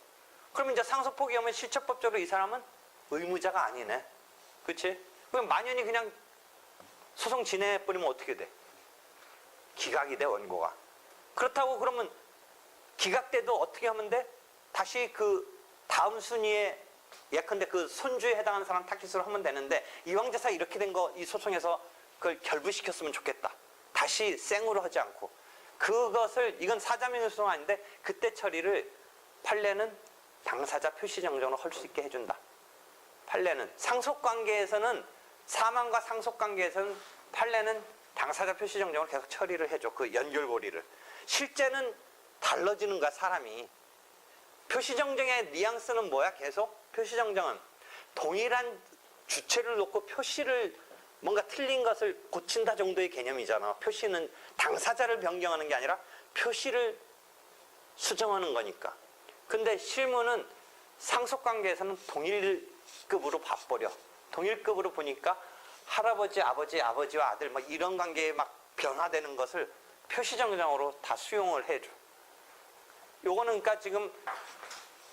그럼 이제 상속 포기하면 실체법적으로 이 사람은 의무자가 아니네. 그치? 그럼 만연히 그냥 소송 진행해버리면 어떻게 돼? 기각이 돼, 원고가. 그렇다고 그러면 기각돼도 어떻게 하면 돼? 다시 그 다음 순위에, 예컨대 그 손주에 해당하는 사람 타깃으로 하면 되는데, 이왕재사 이렇게 된 거 이 소송에서 그걸 결부시켰으면 좋겠다. 다시 생으로 하지 않고. 그것을, 이건 사자명의 소송 아닌데 그때 처리를 판례는 당사자 표시정정으로 할 수 있게 해준다. 판례는 상속관계에서는, 사망과 상속관계에서는 판례는 당사자 표시정정을 계속 처리를 해줘. 그 연결고리를. 실제는 달라지는 거야, 사람이. 표시정정의 뉘앙스는 뭐야? 계속 표시정정은 동일한 주체를 놓고 표시를, 뭔가 틀린 것을 고친다 정도의 개념이잖아. 표시는 당사자를 변경하는 게 아니라 표시를 수정하는 거니까. 근데 실무는 상속관계에서는 동일급으로 봐버려. 동일급으로 보니까 할아버지, 아버지, 아버지와 아들 막 이런 관계에 막 변화되는 것을 표시정정으로 다 수용을 해줘. 요거는 그러니까 지금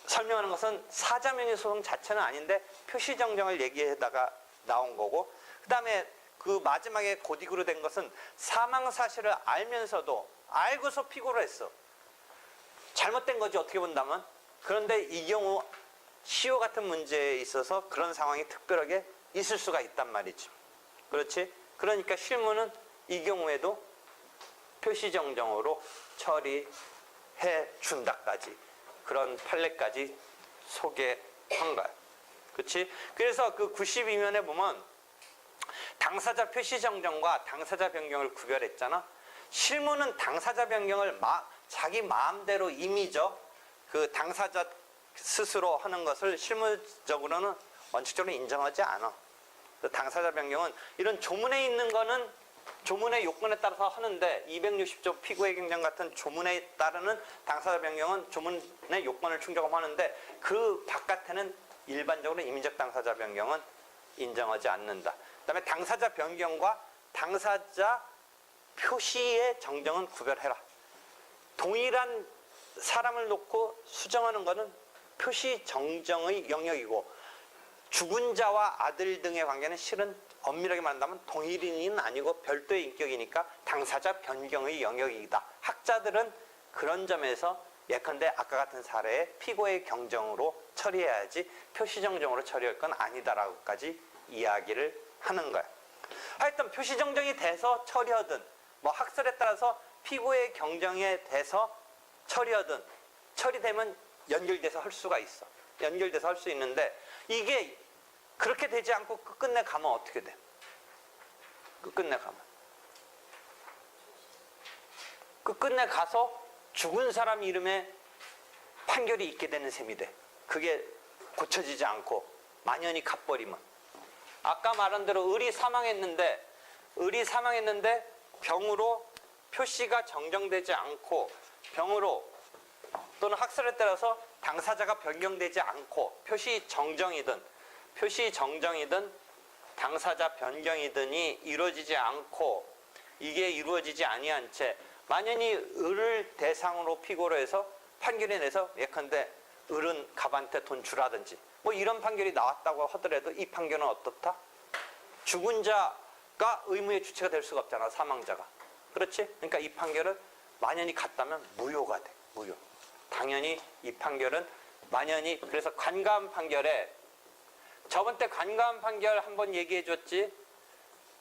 설명하는 것은 사자명의 소송 자체는 아닌데 표시정정을 얘기하다가 나온 거고, 그 다음에 그 마지막에 고딕으로 된 것은 사망 사실을 알면서도 알고서 피고를 했어. 잘못된 거지, 어떻게 본다면. 그런데 이 경우 시효 같은 문제에 있어서 그런 상황이 특별하게 있을 수가 있단 말이지. 그렇지? 그러니까 실무는 이 경우에도 표시정정으로 처리해 준다까지, 그런 판례까지 소개한 거야. 그렇지? 그래서 그 92면에 보면 당사자 표시정정과 당사자 변경을 구별했잖아. 실무는 당사자 변경을 자기 마음대로 임의적 그 당사자 스스로 하는 것을 실무적으로는 원칙적으로 인정하지 않아. 당사자 변경은 이런 조문에 있는 거는 조문의 요건에 따라서 하는데, 260조 피고의 경정 같은 조문에 따르는 당사자 변경은 조문의 요건을 충족하는데, 그 바깥에는 일반적으로 임의적 당사자 변경은 인정하지 않는다. 그 다음에 당사자 변경과 당사자 표시의 정정은 구별해라. 동일한 사람을 놓고 수정하는 것은 표시 정정의 영역이고, 죽은 자와 아들 등의 관계는 실은 엄밀하게 말한다면 동일인은 아니고 별도의 인격이니까 당사자 변경의 영역이다. 학자들은 그런 점에서 예컨대 아까 같은 사례에 피고의 경정으로 처리해야지 표시정정으로 처리할 건 아니다라고까지 이야기를 하는 거야. 하여튼 표시정정이 돼서 처리하든, 뭐 학설에 따라서 피고의 경정에 대해서 처리하든, 처리되면 연결돼서 할 수가 있어. 연결돼서 할 수 있는데, 이게 그렇게 되지 않고 끝끝내 가면 어떻게 돼? 끝끝내 가면. 끝끝내 가서 죽은 사람 이름에 판결이 있게 되는 셈이 돼. 그게 고쳐지지 않고 만연히 가버리면. 아까 말한 대로 을이 사망했는데 병으로 표시가 정정되지 않고 병으로 또는 학설에 따라서 당사자가 변경되지 않고 표시 정정이든 당사자 변경이든이 이루어지지 않고 이게 이루어지지 아니한 채 만연히 을을 대상으로 피고로 해서 판결이 내서 예컨대 을은 갑한테 돈 주라든지 뭐 이런 판결이 나왔다고 하더라도 이 판결은 어떻다? 죽은 자가 의무의 주체가 될 수가 없잖아, 사망자가. 그렇지? 그러니까 이 판결은 만연히 갔다면 무효가 돼. 무효. 당연히 이 판결은 만연히, 그래서 관가한 판결에, 저번 때 관가한 판결 한번 얘기해 줬지.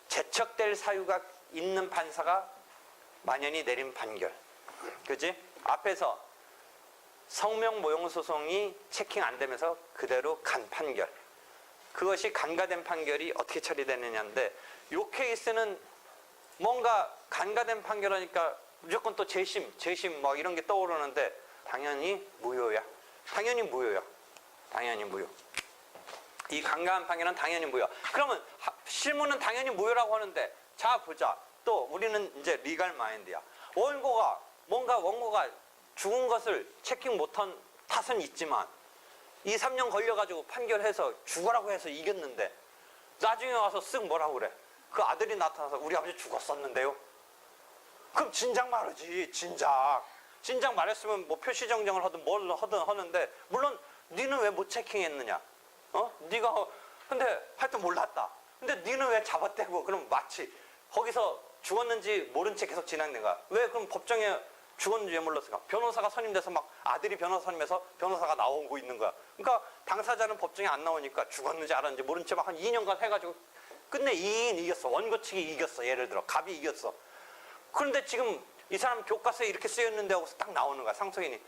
제척될 사유가 있는 판사가 만연히 내린 판결. 그지? 앞에서 성명 모용 소송이 체킹 안 되면서 그대로 간 판결. 그것이 간가된 판결이 어떻게 처리되느냐인데, 요 케이스는 뭔가 간가된 판결하니까 무조건 또 재심 뭐 이런 게 떠오르는데 당연히 무효야. 당연히 무효야. 당연히 무효. 이 간가한 판결은 당연히 무효. 그러면 실무는 당연히 무효라고 하는데, 자 보자. 또 우리는 이제 리갈 마인드야. 원고가 죽은 것을 체킹 못한 탓은 있지만 2, 3년 걸려가지고 판결해서 죽으라고 해서 이겼는데 나중에 와서 쓱 뭐라고 그래. 그 아들이 나타나서 우리 아버지 죽었었는데요. 그럼 진작 말하지. 진작 말했으면 뭐 표시 정정을 하든 뭘 하든 하는데, 물론 니는 왜 못 체킹했느냐. 네가 근데 하여튼 몰랐다. 근데 니는 왜 잡아떼고, 그럼 마치 거기서 죽었는지 모른 채 계속 진행된 거야. 왜 그럼 법정에 죽었는지 왜 몰랐을까? 변호사가 선임돼서 막 아들이 변호사 선임해서 변호사가 나오고 있는 거야. 그러니까 당사자는 법정에 안 나오니까 죽었는지 알았는지 모른 채 막 한 2년간 해가지고 끝내 2인 이겼어. 원고 측이 이겼어. 예를 들어 갑이 이겼어. 그런데 지금 이 사람 교과서에 이렇게 쓰였는데 하고서 딱 나오는 거야. 상속인이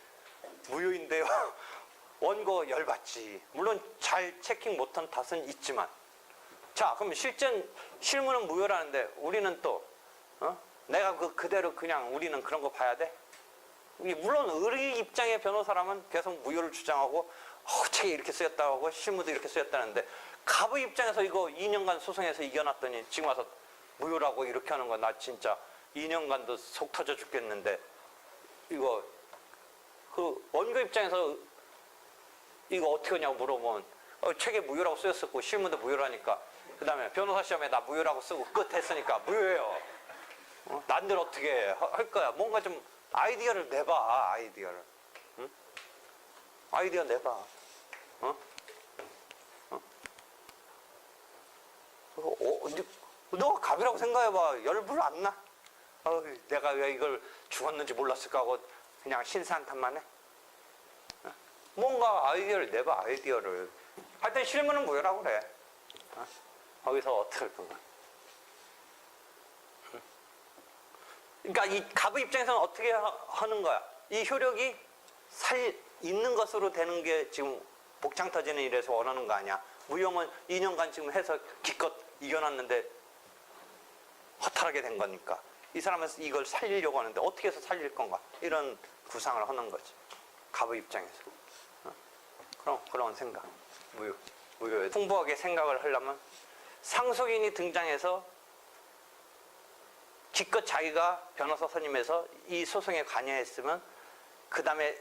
무효인데요. 원고 열받지. 물론 잘 체킹 못한 탓은 있지만, 자 그럼 실무는 무효라는데 우리는 또 내가 그대로 그냥 우리는 그런 거 봐야 돼? 물론 의리 입장의 변호사라면 계속 무효를 주장하고 책에 이렇게 쓰였다고 하고 실무도 이렇게 쓰였다는데, 갑의 입장에서 이거 2년간 소송해서 이겨놨더니 지금 와서 무효라고 이렇게 하는 거, 나 진짜 2년간도 속 터져 죽겠는데, 이거 그 원고 입장에서 이거 어떻게 하냐고 물어보면 책에 무효라고 쓰였었고 실무도 무효라니까, 그 다음에 변호사 시험에 나 무효라고 쓰고 끝 했으니까 무효예요. 난들 어떻게 할 거야. 뭔가 좀 아이디어를 내봐. 아이디어를. 응? 아이디어 내봐. 너가 갑이라고 생각해봐. 열불 안 나? 내가 왜 이걸 죽었는지 몰랐을까 하고 그냥 신사한탄만 해? 뭔가 아이디어를 내봐. 아이디어를. 하여튼 실무는 무효라고 그래. 거기서 어떻게 할 건가? 그러니까 이 갑의 입장에서는 어떻게 하는 거야? 이 효력이 있는 것으로 되는 게 지금 복창 터지는 일에서 원하는 거 아니야? 무용은 2년간 지금 해서 기껏 이겨놨는데 허탈하게 된 거니까 이 사람은 이걸 살리려고 하는데 어떻게 해서 살릴 건가? 이런 구상을 하는 거지. 갑의 입장에서. 그런 생각. 무효에 풍부하게 생각을 하려면 상속인이 등장해서 기껏 자기가 변호사 선임해서 이 소송에 관여했으면 그 다음에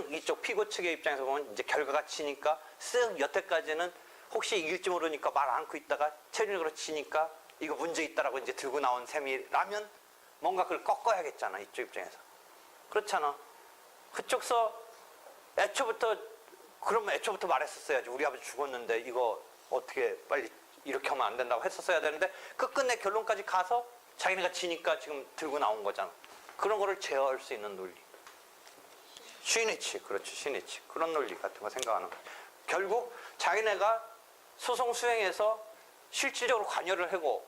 이쪽 피고 측의 입장에서 보면 이제 결과가 지니까 쓱 여태까지는 혹시 이길지 모르니까 말 않고 있다가 최종적으로 지니까 이거 문제 있다라고 이제 들고 나온 셈이라면 뭔가 그걸 꺾어야겠잖아. 이쪽 입장에서. 그렇잖아. 그쪽서 그러면 애초부터 말했었어야지. 우리 아버지 죽었는데 이거 어떻게 빨리 이렇게 하면 안 된다고 했었어야 되는데 끝끝내 결론까지 가서 자기네가 지니까 지금 들고 나온 거잖아. 그런 거를 제어할 수 있는 논리. 쉬니치. 그렇지. 쉬니치. 그런 논리 같은 거 생각하는 거야. 결국 자기네가 소송 수행에서 실질적으로 관여를 하고,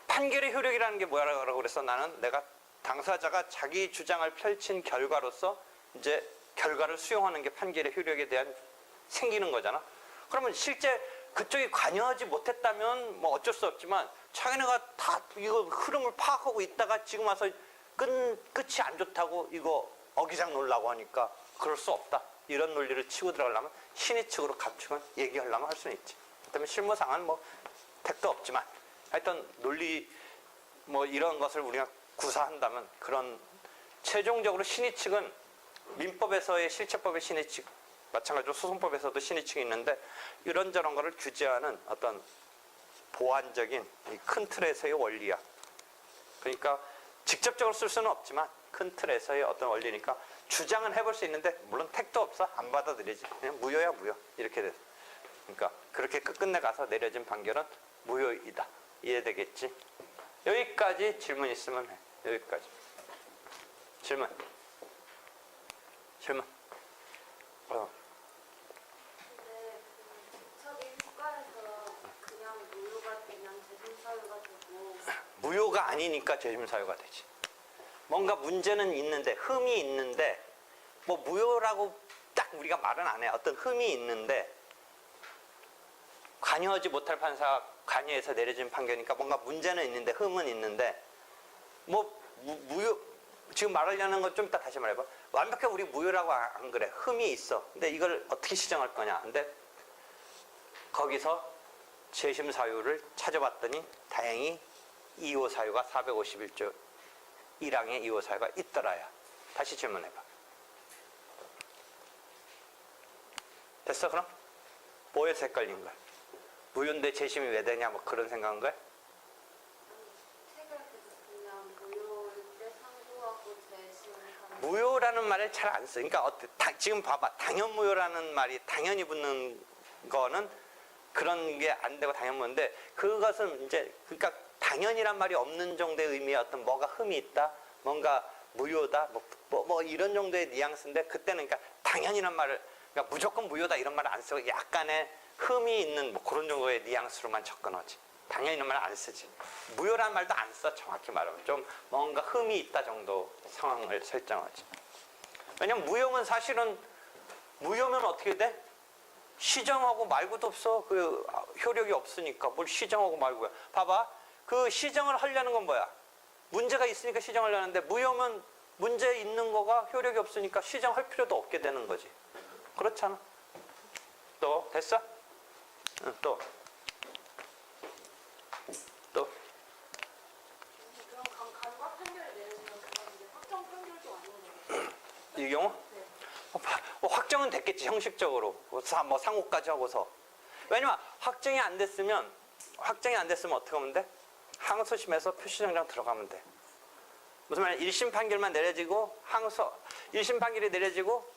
판결의 효력이라는 게 뭐라고 그랬어? 나는 내가 당사자가 자기 주장을 펼친 결과로서 이제 결과를 수용하는 게 판결의 효력에 대한 생기는 거잖아. 그러면 실제 그쪽이 관여하지 못했다면 뭐 어쩔 수 없지만 자기네가 다 이거 흐름을 파악하고 있다가 지금 와서 끝이 안 좋다고 이거 어기장 놀라고 하니까 그럴 수 없다. 이런 논리를 치고 들어가려면 신의 측으로 갑축은 얘기하려면 할 수는 있지. 그다음에 실무상은 뭐 택도 없지만 하여튼 논리 뭐 이런 것을 우리가 구사한다면 그런 최종적으로 신의 측은 민법에서의 실체법의 신의칙, 마찬가지로 소송법에서도 신의칙이 있는데 이런저런 거를 규제하는 어떤 보완적인 이 큰 틀에서의 원리야. 그러니까 직접적으로 쓸 수는 없지만 큰 틀에서의 어떤 원리니까 주장은 해볼 수 있는데 물론 택도 없어. 안 받아들이지. 그냥 무효야 무효. 이렇게 돼서. 그러니까 그렇게 끝끝내 가서 내려진 판결은 무효이다. 이해되겠지? 여기까지 질문 있으면 해. 여기까지. 질문. 질문. 근데 그 저기 국가에서 그냥 무효가 되면 재심 사유가 되고 무효가 아니니까 재심 사유가 되지. 뭔가 문제는 있는데 흠이 있는데 뭐 무효라고 딱 우리가 말은 안 해. 어떤 흠이 있는데 관여하지 못할 판사가 관여해서 내려진 판결이니까 뭔가 문제는 있는데 흠은 있는데 뭐 무효 지금 말하려는 건 좀 이따 다시 말해봐. 완벽하게 우리 무효라고 안 그래. 흠이 있어. 근데 이걸 어떻게 시정할 거냐. 근데 거기서 재심 사유를 찾아봤더니 다행히 2호 사유가 451조 1항의 2호 사유가 있더라야. 다시 질문해봐. 됐어 그럼? 뭐에서 헷갈린 거야? 무효인데 재심이 왜 되냐 뭐 그런 생각한 거야? 책을 그냥 무효일 때 상고하고 재심하는 무효라는 말을 잘 안 써. 그러니까 지금 봐봐. 당연 무효라는 말이 당연히 붙는 거는 그런 게 안 되고 당연 무효인데 그것은 이제 그러니까 당연이란 말이 없는 정도의 의미의 어떤 뭐가 흠이 있다, 뭔가 무효다, 뭐 이런 정도의 뉘앙스인데 그때는 그러니까 당연이란 말을 그러니까 무조건 무효다 이런 말을 안 쓰고 약간의 흠이 있는 뭐 그런 정도의 뉘앙스로만 접근하지. 당연이란 말을 안 쓰지. 무효라는 말도 안 써. 정확히 말하면 좀 뭔가 흠이 있다 정도 상황을 설정하지. 왜냐면 무효는 사실은 무효면 어떻게 돼? 시정하고 말고도 없어. 그 효력이 없으니까 뭘 시정하고 말고야. 봐봐. 그 시정을 하려는 건 뭐야? 문제가 있으니까 시정하려는데 무효면 문제 있는 거가 효력이 없으니까 시정할 필요도 없게 되는 거지. 그렇잖아. 또 됐어? 응, 또. 그럼 간과 판결이 내려지면 그건 이제 확정 판결도 아닌 거예요. 이 경우? 네. 확정은 됐겠지 형식적으로 뭐 상호까지 하고서. 왜냐면 확정이 안 됐으면 어떻게 하면 돼? 항소심에서 표시정장 들어가면 돼. 무슨 말이야? 1심 판결만 내려지고 1심 판결이 내려지고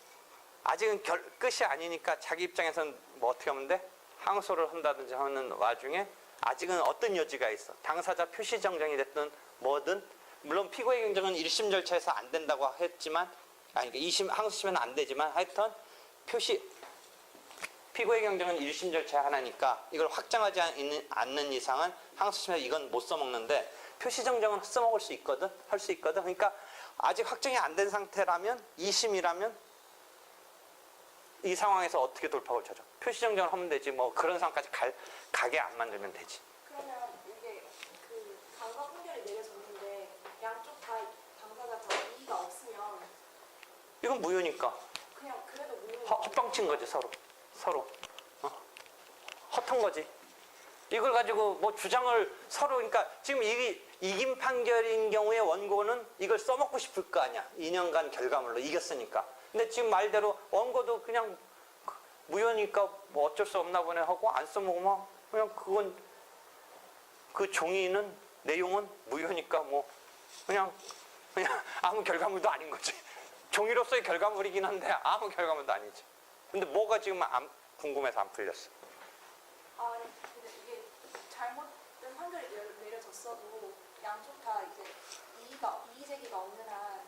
아직은 끝이 아니니까 자기 입장에서는 뭐 어떻게 하면 돼? 항소를 한다든지 하는 와중에 아직은 어떤 여지가 있어. 당사자 표시정정이 됐든 뭐든 물론 피고의 경정은 1심 절차에서 안 된다고 했지만 그러니까 2심 항소심에는 안 되지만 하여튼 피고의 경정은 1심 절차에 하나니까 이걸 확정하지 않는 이상은 항소심에서 이건 못 써먹는데 표시정정은 써먹을 수 있거든. 할 수 있거든. 그러니까 아직 확정이 안 된 상태라면 2심이라면 이 상황에서 어떻게 돌파구를 쳐줘? 표시정정을 하면 되지. 뭐 그런 상황까지 가게 안 만들면 되지. 그러면 이게 그 간과 판결이 내려졌는데 양쪽 다 당사자 다 이의가 없으면 이건 무효니까. 그냥 그래도 무효. 헛방친 거지 서로. 헛한 거지. 이걸 가지고 뭐 주장을 서로 그러니까 지금 이긴 판결인 경우에 원고는 이걸 써먹고 싶을 거 아니야. 2년간 결과물로 이겼으니까. 근데 지금 말대로 원고도 그냥 무효니까 뭐 어쩔 수 없나 보네 하고 안 써먹으면 그냥 그건 그 종이는 내용은 무효니까 뭐 그냥 아무 결과물도 아닌 거지. 종이로서의 결과물이긴 한데 아무 결과물도 아니지. 근데 뭐가 지금 궁금해서 안 풀렸어. 근데 이게 잘못된 판결이 내려졌어도 양쪽 다 이제 이의 제기가 없는 한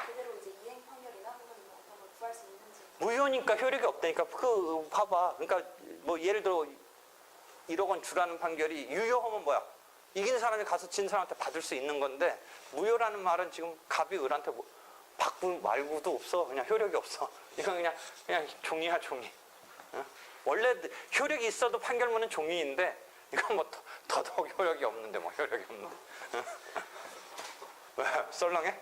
그대로 이제 이행 판결이나 혹은 뭐 어떤 걸 구할 수 있는지. 무효니까 효력이 없다니까. 그 봐봐. 그러니까 뭐 예를 들어 1억 원 주라는 판결이 유효하면 뭐야? 이긴 사람이 가서 진 사람한테 받을 수 있는 건데 무효라는 말은 지금 갑이 을한테 뭐 바꾸 말고도 없어. 그냥 효력이 없어. 이건 그냥 종이야 종이. 원래 효력이 있어도 판결문은 종이인데 이건 뭐 더더욱 효력이 없는데 뭐 효력이 없는데. 왜 썰렁해?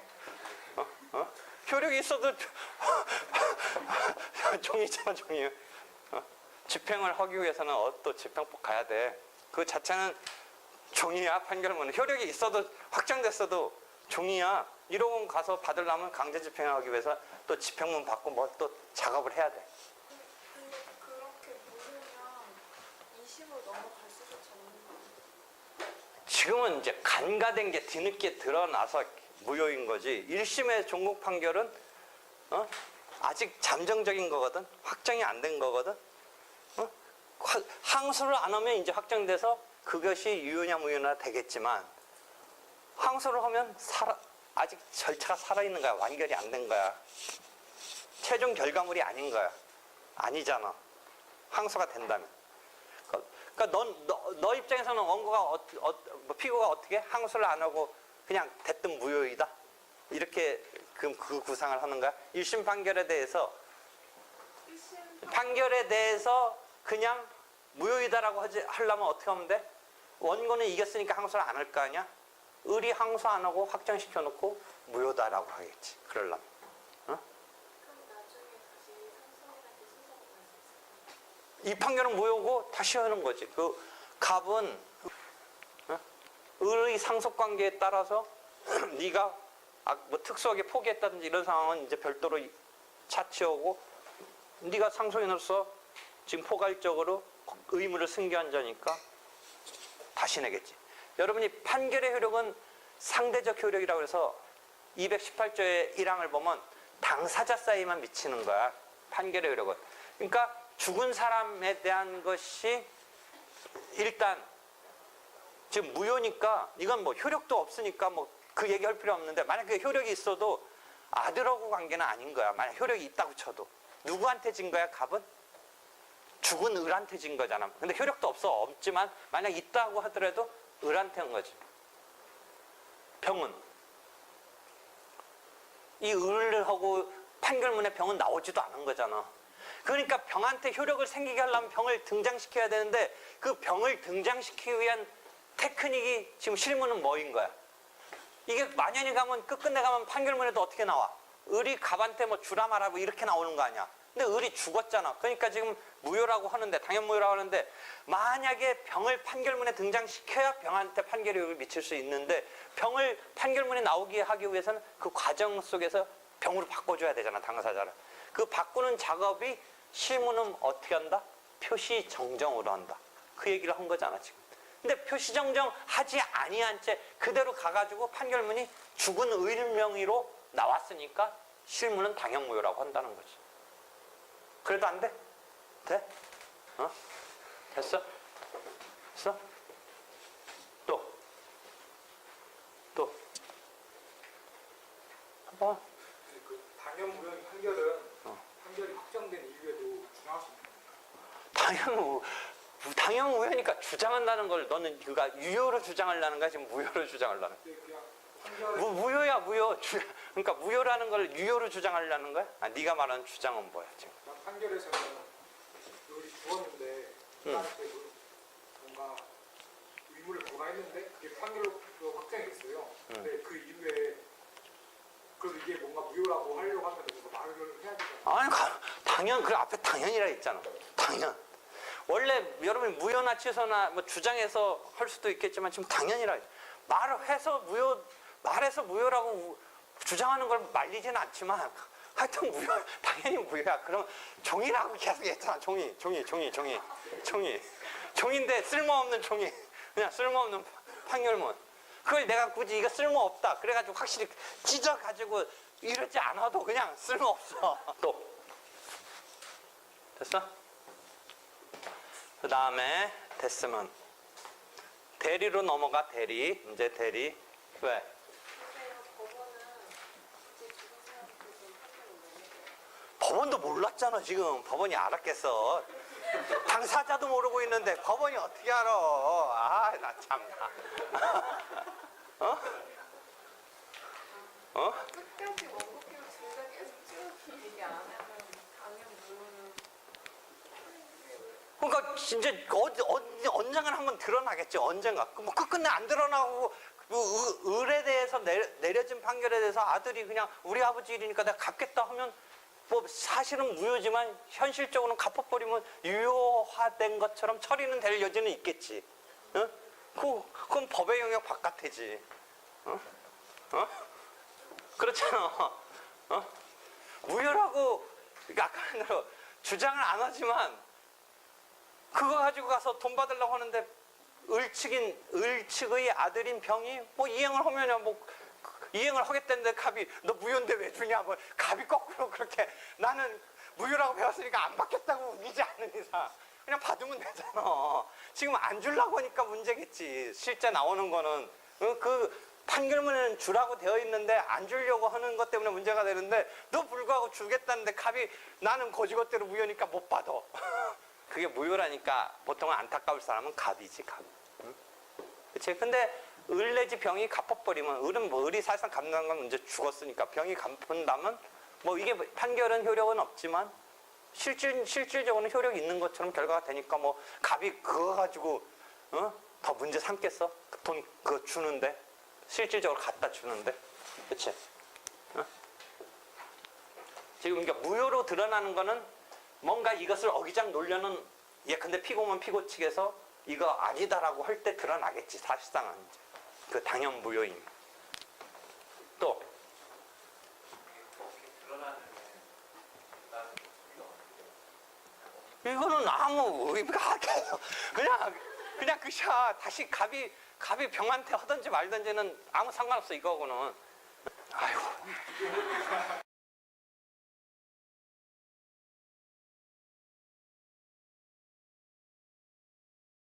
효력이 있어도 종이잖아 종이. 집행을 하기 위해서는 또 집행법 가야 돼. 그 자체는 종이야 판결문은. 효력이 있어도 확정됐어도 종이야. 1억 원 가서 받으려면 강제 집행하기 위해서 또 집행문 받고 뭐 또 작업을 해야 돼. 근데 그렇게 물으면 20을 넘어갈 수조차 없는 거 지금은 이제 간과된 게 뒤늦게 드러나서 무효인 거지. 1심의 종국 판결은 아직 잠정적인 거거든. 확정이 안 된 거거든. 항소를 안 하면 이제 확정돼서 그것이 유효냐 무효냐 되겠지만 항소를 하면 아직 절차가 살아있는 거야. 완결이 안 된 거야. 최종 결과물이 아닌 거야. 아니잖아. 항소가 된다면. 그러니까 너 입장에서는 원고가 피고가 어떻게 항소를 안 하고 그냥 됐든 무효이다. 이렇게 그 구상을 하는 거야. 1심 판결에 대해서 그냥 무효이다라고 하려면 어떻게 하면 돼? 원고는 이겼으니까 항소를 안 할 거 아니야? 의리 항소 안 하고 확정시켜 놓고 무효다라고 하겠지. 그러려면. 그럼 나중에 다시 삼성이한테 순서가 갈수 있어요? 이 판결은 무효고 다시 하는 거지. 그 갑은 의의 상속 관계에 따라서 네가 뭐 특수하게 포기했다든지 이런 상황은 이제 별도로 차치하고 네가 상속인으로서 지금 포괄적으로 의무를 승계한 자니까 다시 내겠지. 여러분이 판결의 효력은 상대적 효력이라고 해서 218조의 1항을 보면 당사자 사이에만 미치는 거야. 판결의 효력은. 그러니까 죽은 사람에 대한 것이 일단 지금 무효니까 이건 뭐 효력도 없으니까 뭐 그 얘기할 필요 없는데 만약에 효력이 있어도 아들하고 관계는 아닌 거야. 만약 효력이 있다고 쳐도. 누구한테 진 거야, 갑은? 죽은 을한테 진 거잖아. 근데 효력도 없지만 만약 있다고 하더라도 을한테 한 거지. 병은 이 을하고 판결문에 병은 나오지도 않은 거잖아. 그러니까 병한테 효력을 생기게 하려면 병을 등장시켜야 되는데 그 병을 등장시키기 위한 테크닉이 지금 실무는 뭐인 거야? 이게 만연히 가면 끝끝내 가면 판결문에도 어떻게 나와? 을이 갑한테 뭐 주라 마라 뭐 이렇게 나오는 거 아니야? 근데 을이 죽었잖아. 그러니까 지금 무효라고 하는데 당연 무효라고 하는데 만약에 병을 판결문에 등장시켜야 병한테 판결력을 미칠 수 있는데 병을 판결문에 나오게 하기 위해서는 그 과정 속에서 병으로 바꿔줘야 되잖아, 당사자를. 그 바꾸는 작업이 실무는 어떻게 한다? 표시 정정으로 한다. 그 얘기를 한 거잖아, 지금. 근데 표시 정정 하지 아니한 채 그대로 가가지고 판결문이 죽은 의 명의로 나왔으니까 실무는 당연 무효라고 한다는 거지. 그래도 안 돼? 돼? 됐어? 됐어? 또? 한번. 그 당연 무효 판결은 판결이 확정된 이후에도 주장할 수 있는 거예요. 당연 무효니까 주장한다는 걸 너는 그가 유효로 주장하려는 거야? 지금 무효로 주장하려는 거야? 근데 그냥 판결을 무효야, 무효. 그러니까 무효라는 걸 유효로 주장하려는 거야? 네가 말하는 주장은 뭐야, 지금? 판결에서는 을이 죽었는데 그한테 뭔가 의무를 부과했는데 그게 판결로 확정이 됐어요. 근데 그 이후에 그래도 이게 뭔가 무효라고 하려고 하면 뭔가 말을 해야 되잖아요. 아니, 당연, 그 앞에 당연이라 했잖아. 당연. 원래 여러분이 무효나 취소나 뭐 주장해서 할 수도 있겠지만 지금 당연이라 말해서 무효라고 주장하는 걸 말리지는 않지만 하여튼 무효, 당연히 무효야. 그럼 종이라고 계속 했잖아. 종인데 쓸모없는 종이. 그냥 쓸모없는 판결문. 그걸 내가 굳이 이거 쓸모없다. 그래가지고 확실히 찢어가지고 이러지 않아도 그냥 쓸모없어. 또. 됐어? 그 다음에 됐으면 대리로 넘어가. 대리. 이제 대리. 왜? 법원도 몰랐잖아. 지금 법원이 알았겠어. 당사자도 모르고 있는데 법원이 어떻게 알아? 아, 나 참나. 끝까지 원고기로 둘 다 계속 쭉 얘기 안 하면 당연 무효는 그러니까 진짜 언젠가 한번 드러나겠지. 언젠가. 뭐 끝끝내 안 드러나고 그 을에 대해서 내려진 판결에 대해서 아들이 그냥 우리 아버지 일이니까 내가 갚겠다 하면 뭐 사실은 무효지만 현실적으로는 갚아버리면 유효화된 것처럼 처리는 될 여지는 있겠지. 그건 법의 영역 바깥이지. 그렇잖아. 어? 무효라고 그러니까 아까 한 대로 주장을 안 하지만 그거 가지고 가서 돈 받으려고 하는데 을측의 아들인 병이 뭐 이행을 하면야 뭐 이행을 하겠다는데 갑이 너 무효인데 왜 주냐 뭐 갑이 거꾸로 그렇게 나는 무효라고 배웠으니까 안 받겠다고 우기지 않는 이상 그냥 받으면 되잖아. 지금 안 주려고 하니까 문제겠지. 실제 나오는 거는 그 판결문에는 주라고 되어 있는데 안 주려고 하는 것 때문에 문제가 되는데 너 불구하고 주겠다는데 갑이 나는 거지것대로 무효니까 못 받아. 그게 무효라니까 보통은 안타까울 사람은 갑이지 갑. 응? 그치? 근데 을 내지 병이 갚아버리면 을은 뭐 을이 사실상 갚는 건 이제 죽었으니까 병이 갚는다면 뭐 이게 판결은 효력은 없지만 실질적으로는 효력이 있는 것처럼 결과가 되니까 뭐 갑이 그거 가지고 더 문제 삼겠어? 그 돈 그거 주는데 실질적으로 갖다 주는데 그치? 지금 그러니까 무효로 드러나는 거는 뭔가 이것을 어기장 놀려는 예컨대 피고면 피고 측에서 이거 아니다라고 할 때 드러나겠지. 사실상은 이제 그 당연 무효임. 또 이거는 아무 의미가 없어. 그냥 그샤 다시 갑이 병한테 하든지 말든지는 아무 상관없어 이거하고는. 아이고.